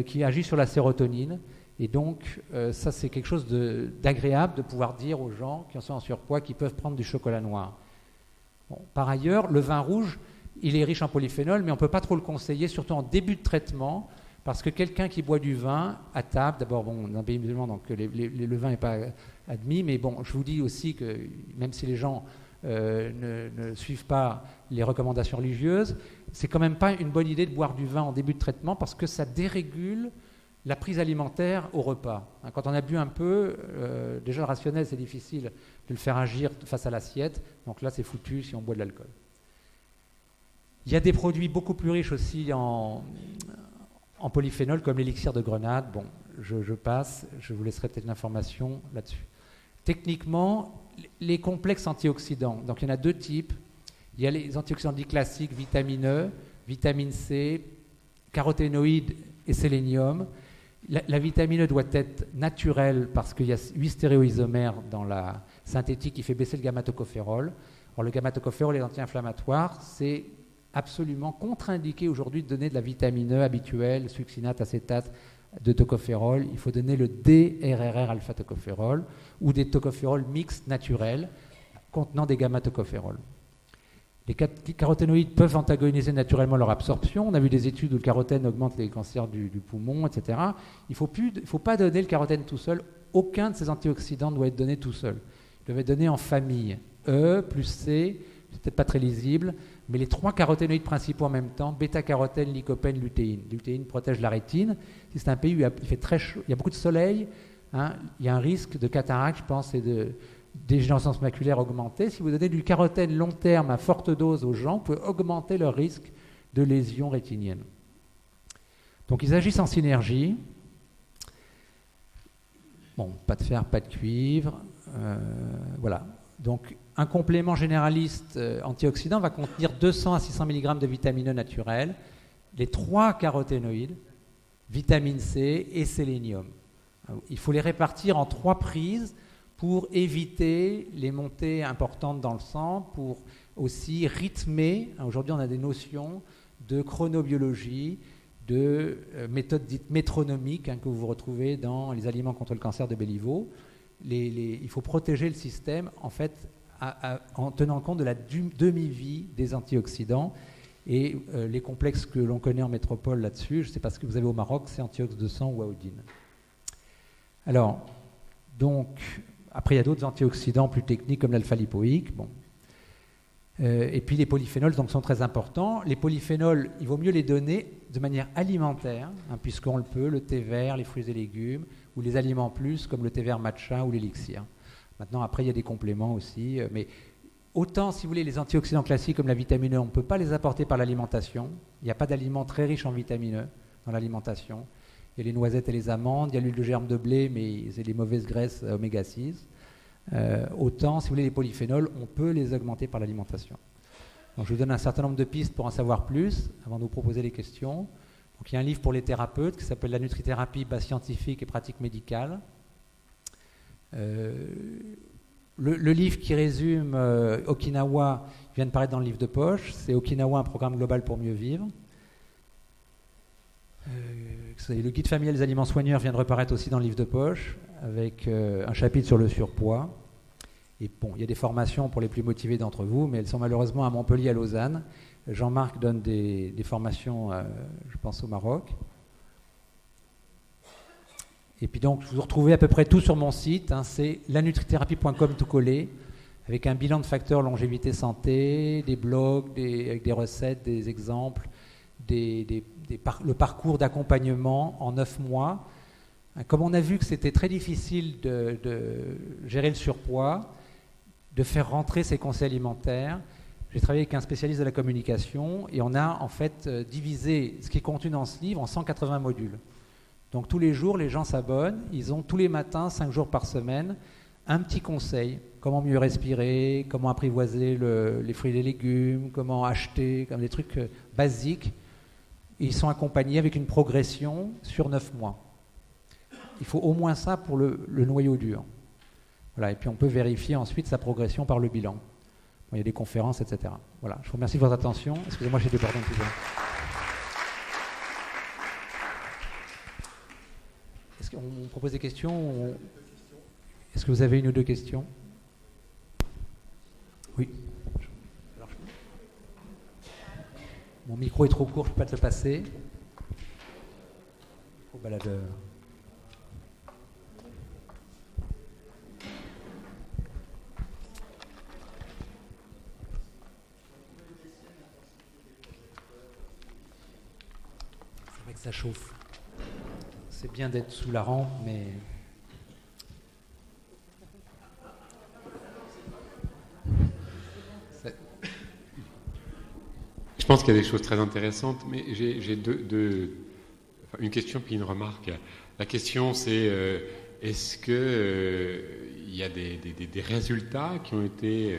qui agit sur la sérotonine. Et donc, ça, c'est quelque chose d'agréable de pouvoir dire aux gens qui sont en surpoids qu'ils peuvent prendre du chocolat noir. Bon, par ailleurs, le vin rouge, il est riche en polyphénol, mais on ne peut pas trop le conseiller, surtout en début de traitement, parce que quelqu'un qui boit du vin à table, d'abord, bon, dans un pays musulman, donc le vin n'est pas admis, mais bon, je vous dis aussi que même si les gens ne suivent pas les recommandations religieuses, c'est quand même pas une bonne idée de boire du vin en début de traitement parce que ça dérégule la prise alimentaire au repas. Quand on a bu un peu, déjà le rationnel c'est difficile de le faire agir face à l'assiette, donc là c'est foutu si on boit de l'alcool. Il y a des produits beaucoup plus riches aussi en polyphénol comme l'élixir de grenade. Bon, je passe, je vous laisserai peut-être l'information là-dessus. Techniquement, les complexes antioxydants, donc il y en a deux types. Il y a les antioxydants dits classiques, vitamine E, vitamine C, caroténoïdes et sélénium. La vitamine E doit être naturelle parce qu'il y a 8 stéréoisomères dans la synthétique qui fait baisser le gamma-tocopherol. Alors le gamma-tocopherol est anti-inflammatoire, c'est absolument contre-indiqué aujourd'hui de donner de la vitamine E habituelle, succinate, acétate de tocopherol. Il faut donner le DRRR alpha-tocopherol ou des tocophérols mixtes naturels contenant des gamma-tocopherol. Les caroténoïdes peuvent antagoniser naturellement leur absorption. On a vu des études où le carotène augmente les cancers du poumon, etc. Il ne faut pas donner le carotène tout seul. Aucun de ces antioxydants ne doit être donné tout seul. Il doit être donné en famille. E plus C, c'est peut-être pas très lisible, mais les 3 caroténoïdes principaux en même temps, bêta-carotène, lycopène, lutéine. Lutéine protège la rétine. Si c'est un pays où il fait très chaud, il y a beaucoup de soleil, hein, il y a un risque de cataracte, je pense, et de dégénérescence maculaire augmentée. Si vous donnez du carotène long terme à forte dose aux gens, vous pouvez augmenter leur risque de lésions rétiniennes. Donc ils agissent en synergie. Bon, pas de fer, pas de cuivre. Voilà. Donc un complément généraliste antioxydant va contenir 200 à 600 mg de vitamine E naturelle, les 3 caroténoïdes, vitamine C et sélénium. Il faut les répartir en 3 prises pour éviter les montées importantes dans le sang, pour aussi rythmer. Aujourd'hui, on a des notions de chronobiologie, de méthodes dites métronomiques que vous retrouvez dans les aliments contre le cancer de Béliveau. Il faut protéger le système en fait en tenant compte de la demi-vie des antioxydants et les complexes que l'on connaît en métropole là-dessus. Je ne sais pas ce que vous avez au Maroc, c'est Antiox 200 ou Aodine. Alors, donc, après il y a d'autres antioxydants plus techniques comme l'alpha-lipoïque. Bon. Et puis les polyphénols donc, sont très importants. Les polyphénols, il vaut mieux les donner de manière alimentaire, puisqu'on le peut, le thé vert, les fruits et légumes, ou les aliments plus comme le thé vert matcha ou l'élixir. Maintenant, après, il y a des compléments aussi. Mais autant, si vous voulez, les antioxydants classiques comme la vitamine E, on ne peut pas les apporter par l'alimentation. Il n'y a pas d'aliments très riches en vitamine E dans l'alimentation. Il y a les noisettes et les amandes, il y a l'huile de germe de blé, mais c'est les mauvaises graisses oméga 6. Autant, si vous voulez, les polyphénols, on peut les augmenter par l'alimentation. Donc, je vous donne un certain nombre de pistes pour en savoir plus, avant de vous proposer les questions. Donc, il y a un livre pour les thérapeutes qui s'appelle « La nutrithérapie, base scientifique et pratique médicale ». Le livre qui résume Okinawa vient de paraître dans le livre de poche. C'est Okinawa, un programme global pour mieux vivre. Le guide familial des aliments soigneurs vient de reparaître aussi dans le livre de poche, avec un chapitre sur le surpoids. Et bon, il y a des formations pour les plus motivés d'entre vous, mais elles sont malheureusement à Montpellier, à Lausanne. Jean-Marc donne des formations, je pense, au Maroc. Et puis donc, vous retrouvez à peu près tout sur mon site, c'est lanutrithérapie.com tout collé, avec un bilan de facteurs longévité santé, des blogs, avec des recettes, des exemples, le parcours d'accompagnement en 9 mois. Comme on a vu que c'était très difficile de gérer le surpoids, de faire rentrer ces conseils alimentaires, j'ai travaillé avec un spécialiste de la communication et on a en fait divisé ce qui est contenu dans ce livre en 180 modules. Donc tous les jours, les gens s'abonnent, ils ont tous les matins, 5 jours par semaine, un petit conseil. Comment mieux respirer, comment apprivoiser les fruits et les légumes, comment acheter, comme des trucs basiques. Et ils sont accompagnés avec une progression sur 9 mois. Il faut au moins ça pour le noyau dur. Voilà, et puis on peut vérifier ensuite sa progression par le bilan. Bon, il y a des conférences, etc. Voilà, je vous remercie de votre attention. Excusez-moi, j'ai débordé un petit peu. Est-ce qu'on propose des questions? Est-ce que vous avez une ou deux questions? Oui. Mon micro est trop court, je ne peux pas te le passer. Au baladeur. C'est vrai que ça chauffe. C'est bien d'être sous la rampe, mais... Je pense qu'il y a des choses très intéressantes, mais j'ai une question puis une remarque. La question, c'est est-ce qu'il y a des résultats qui ont été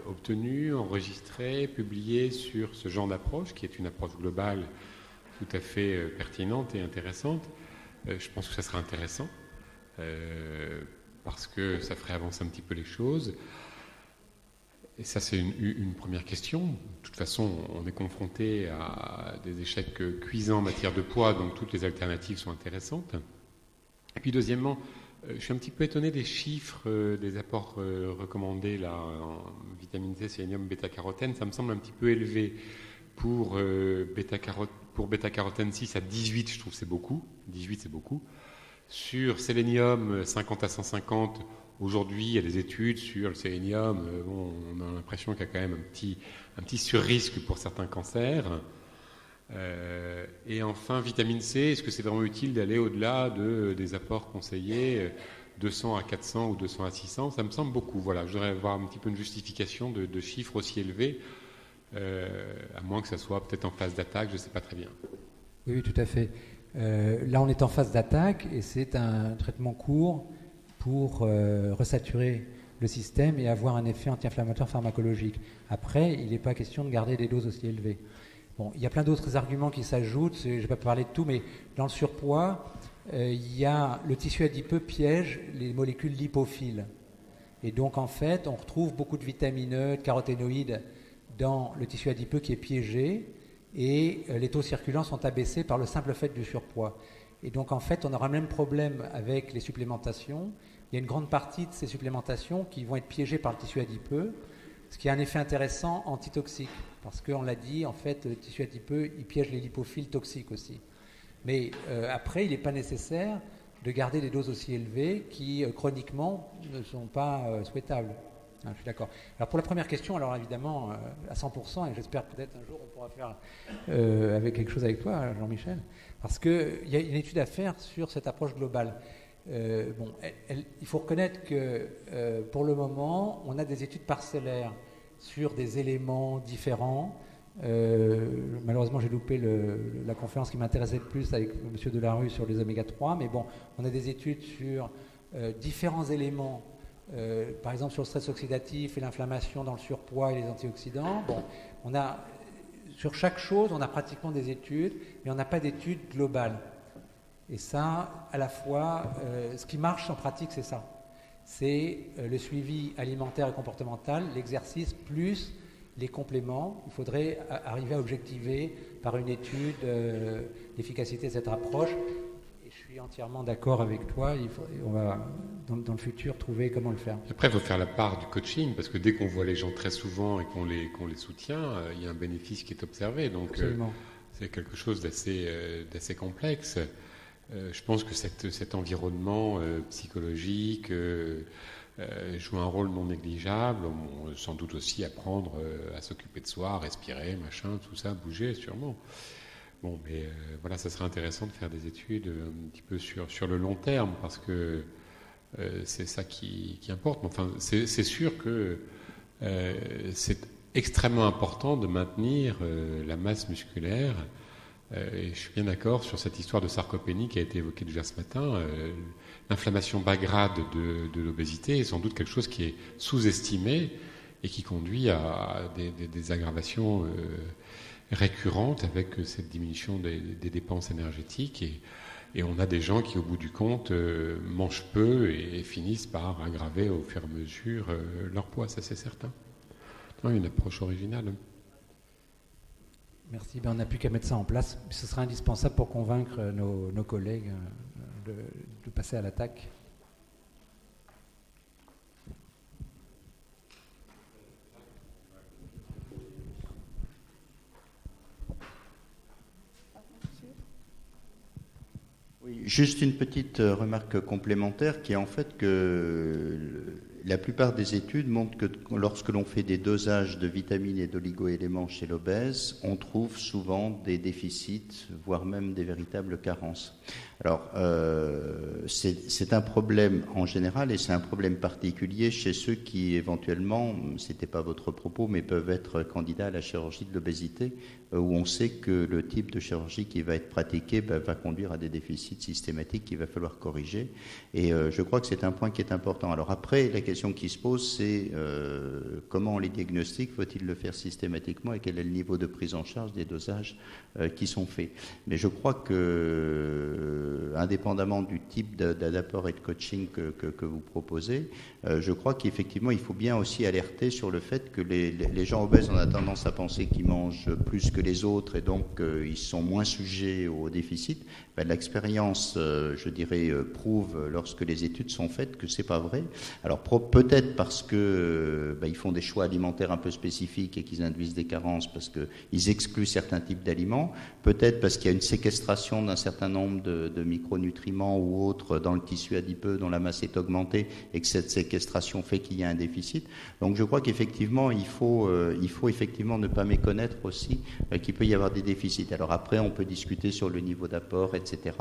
obtenus, enregistrés, publiés sur ce genre d'approche, qui est une approche globale tout à fait pertinente et intéressante? Je pense que ça sera intéressant, parce que ça ferait avancer un petit peu les choses. Et ça, c'est une première question. De toute façon, on est confronté à des échecs cuisants en matière de poids, donc toutes les alternatives sont intéressantes. Et puis deuxièmement, je suis un petit peu étonné des chiffres des apports recommandés là, en vitamine C, sélénium, bêta-carotène. Ça me semble un petit peu élevé pour bêta-carotène 6 à 18, je trouve que c'est beaucoup. 18, c'est beaucoup. Sur sélénium, 50 à 150, aujourd'hui, il y a des études sur le sélénium. On a l'impression qu'il y a quand même un petit surrisque pour certains cancers. Et enfin, vitamine C, est-ce que c'est vraiment utile d'aller au-delà des apports conseillés 200 à 400 ou 200 à 600? Ça me semble beaucoup. Voilà, je voudrais avoir un petit peu une justification de chiffres aussi élevés, à moins que ça soit peut-être en phase d'attaque, je ne sais pas très bien. Oui, tout à fait. Là, on est en phase d'attaque et c'est un traitement court pour resaturer le système et avoir un effet anti-inflammatoire pharmacologique. Après, il n'est pas question de garder des doses aussi élevées. Bon, il y a plein d'autres arguments qui s'ajoutent, je ne vais pas parler de tout, mais dans le surpoids, il y a le tissu adipeux piège les molécules lipophiles. Et donc, en fait, on retrouve beaucoup de vitamines E, de caroténoïdes dans le tissu adipeux qui est piégé, et les taux circulants sont abaissés par le simple fait du surpoids. Et donc, en fait, on aura le même problème avec les supplémentations. Il y a une grande partie de ces supplémentations qui vont être piégées par le tissu adipeux, ce qui a un effet intéressant antitoxique, parce qu'on l'a dit, en fait, le tissu adipeux, il piège les lipophiles toxiques aussi. Mais après, il n'est pas nécessaire de garder des doses aussi élevées qui, chroniquement, ne sont pas souhaitables. Ah, je suis d'accord. Alors pour la première question, alors évidemment, à 100%, et j'espère peut-être un jour on pourra faire avec quelque chose avec toi, Jean-Michel, parce qu'il y a une étude à faire sur cette approche globale. Il faut reconnaître que pour le moment, on a des études parcellaires sur des éléments différents. Malheureusement, j'ai loupé la conférence qui m'intéressait le plus avec M. Delarue sur les oméga 3, mais bon, on a des études sur différents éléments. Par exemple sur le stress oxydatif et l'inflammation dans le surpoids et les antioxydants. Bon, sur chaque chose, on a pratiquement des études, mais on n'a pas d'études globales. Et ça, à la fois, ce qui marche en pratique, c'est ça. C'est le suivi alimentaire et comportemental, l'exercice, plus les compléments. Il faudrait arriver à objectiver par une étude l'efficacité de cette approche. Je suis entièrement d'accord avec toi. On va, dans le futur, trouver comment le faire. Après, il faut faire la part du coaching, parce que dès qu'on voit les gens très souvent et qu'on les soutient, il y a un bénéfice qui est observé. Donc, c'est quelque chose d'assez complexe. Je pense que cet environnement psychologique joue un rôle non négligeable. Sans doute aussi apprendre à s'occuper de soi, à respirer, machin, tout ça, bouger, sûrement. Bon, mais voilà, ça serait intéressant de faire des études un petit peu sur le long terme, parce que c'est ça qui importe. Enfin, c'est sûr que c'est extrêmement important de maintenir la masse musculaire. Et je suis bien d'accord sur cette histoire de sarcopénie qui a été évoquée déjà ce matin. L'inflammation bas grade de l'obésité est sans doute quelque chose qui est sous-estimé et qui conduit à des aggravations récurrentes avec cette diminution des dépenses énergétiques. Et on a des gens qui, au bout du compte, mangent peu et finissent par aggraver au fur et à mesure leur poids, ça c'est certain. Une approche originale. Merci. On n'a plus qu'à mettre ça en place. Ce sera indispensable pour convaincre nos collègues de passer à l'attaque. Oui, juste une petite remarque complémentaire qui est en fait que la plupart des études montrent que lorsque l'on fait des dosages de vitamines et d'oligo-éléments chez l'obèse, on trouve souvent des déficits, voire même des véritables carences. Alors, c'est un problème en général et c'est un problème particulier chez ceux qui éventuellement, c'était pas votre propos, mais peuvent être candidats à la chirurgie de l'obésité, où on sait que le type de chirurgie qui va être pratiqué va conduire à des déficits systématiques qu'il va falloir corriger. Et je crois que c'est un point qui est important. Alors après, la question qui se pose, c'est comment on les diagnostique, faut-il le faire systématiquement et quel est le niveau de prise en charge des dosages qui sont faits. Mais je crois que indépendamment du type d'apport et de coaching que vous proposez, je crois qu'effectivement il faut bien aussi alerter sur le fait que les gens obèses, on a tendance à penser qu'ils mangent plus que les autres et donc ils sont moins sujets au déficit. L'expérience, je dirais, prouve lorsque les études sont faites que c'est pas vrai. Alors peut-être parce que ils font des choix alimentaires un peu spécifiques et qu'ils induisent des carences parce qu'ils excluent certains types d'aliments. Peut-être parce qu'il y a une séquestration d'un certain nombre de micronutriments ou autres dans le tissu adipeux dont la masse est augmentée et que cette séquestration fait qu'il y a un déficit. Donc je crois qu'effectivement il faut effectivement ne pas méconnaître aussi qu'il peut y avoir des déficits. Alors après on peut discuter sur le niveau d'apport, etc.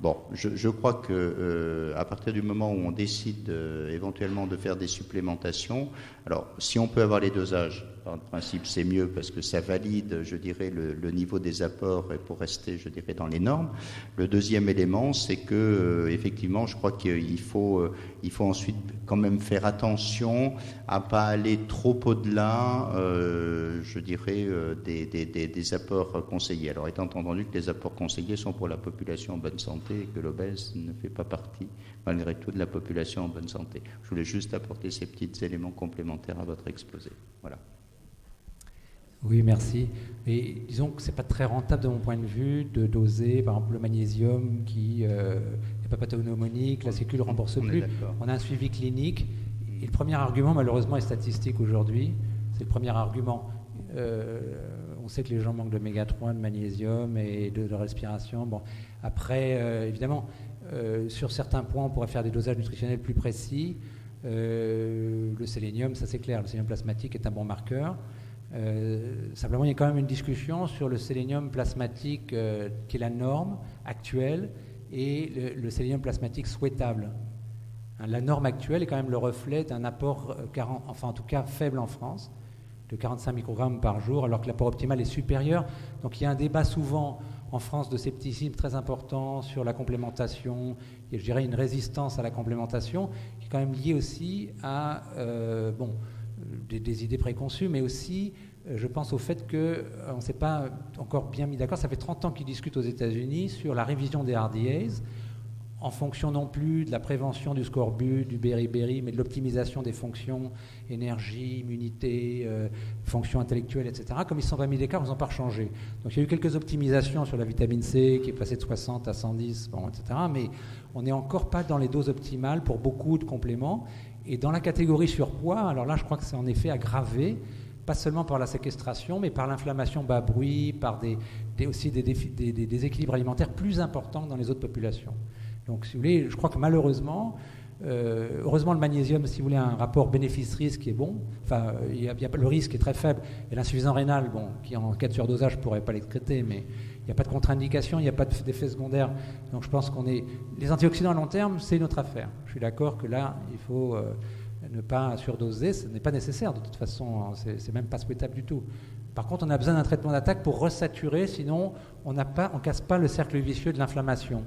Bon, je crois que à partir du moment où on décide éventuellement de faire des supplémentations, alors si on peut avoir les dosages, en principe c'est mieux parce que ça valide, je dirais, le niveau des apports et pour rester, je dirais, dans les normes. Le deuxième élément, c'est que effectivement, je crois qu'il faut ensuite quand même faire attention à pas aller trop au-delà, je dirais, des apports conseillés. Alors étant entendu que les apports conseillés sont pour la population en bonne santé et que l'obèse ne fait pas partie malgré tout de la population en bonne santé. Je voulais juste apporter ces petits éléments complémentaires à votre exposé. Voilà. Oui, merci. Et disons que c'est pas très rentable de mon point de vue de doser, par exemple, le magnésium qui n'est pas pathognomonique, la Sécu ne le rembourse plus. On a un suivi clinique. Et le premier argument, malheureusement, est statistique aujourd'hui. C'est le premier argument. On sait que les gens manquent d'oméga 3, de magnésium et de respiration. Bon, après, évidemment, sur certains points, on pourrait faire des dosages nutritionnels plus précis. Le sélénium, ça c'est clair, le sélénium plasmatique est un bon marqueur. Simplement, il y a quand même une discussion sur le sélénium plasmatique qui est la norme actuelle et le sélénium plasmatique souhaitable. La norme actuelle est quand même le reflet d'un apport, enfin en tout cas faible en France, de 45 microgrammes par jour, alors que l'apport optimal est supérieur. Donc il y a un débat souvent en France de scepticisme très important sur la complémentation, et je dirais une résistance à la complémentation, qui est quand même liée aussi à des idées préconçues, mais aussi, je pense au fait qu'on ne s'est pas encore bien mis d'accord. Ça fait 30 ans qu'ils discutent aux États-Unis sur la révision des RDAs, en fonction non plus de la prévention du scorbut, du beriberi, mais de l'optimisation des fonctions, énergie, immunité, fonctions intellectuelles, etc. Comme ils ne sont pas mis d'écart, ils n'ont pas changé. Donc il y a eu quelques optimisations sur la vitamine C, qui est passée de 60 à 110, etc. Mais on n'est encore pas dans les doses optimales pour beaucoup de compléments. Et dans la catégorie surpoids, alors là, je crois que c'est en effet aggravé, pas seulement par la séquestration, mais par l'inflammation bas bruit, par aussi des déséquilibres alimentaires plus importants que dans les autres populations. Donc, si vous voulez, je crois que malheureusement, heureusement le magnésium, si vous voulez, a un rapport bénéfice-risque qui est bon. Enfin, le risque est très faible. Et l'insuffisance rénale, qui en cas de surdosage ne pourrait pas l'excréter, mais il n'y a pas de contre-indication, il n'y a pas d'effet secondaire. Donc je pense les antioxydants à long terme, c'est notre affaire. Je suis d'accord que là, il faut ne pas surdoser, ce n'est pas nécessaire de toute façon, c'est même pas souhaitable du tout. Par contre, on a besoin d'un traitement d'attaque pour resaturer, sinon on ne casse pas le cercle vicieux de l'inflammation.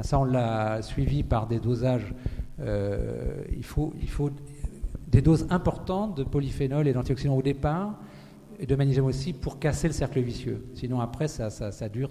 Ça, on l'a suivi par des dosages. Il faut des doses importantes de polyphénol et d'antioxydants au départ, et de magnésium aussi, pour casser le cercle vicieux. Sinon, après, ça dure.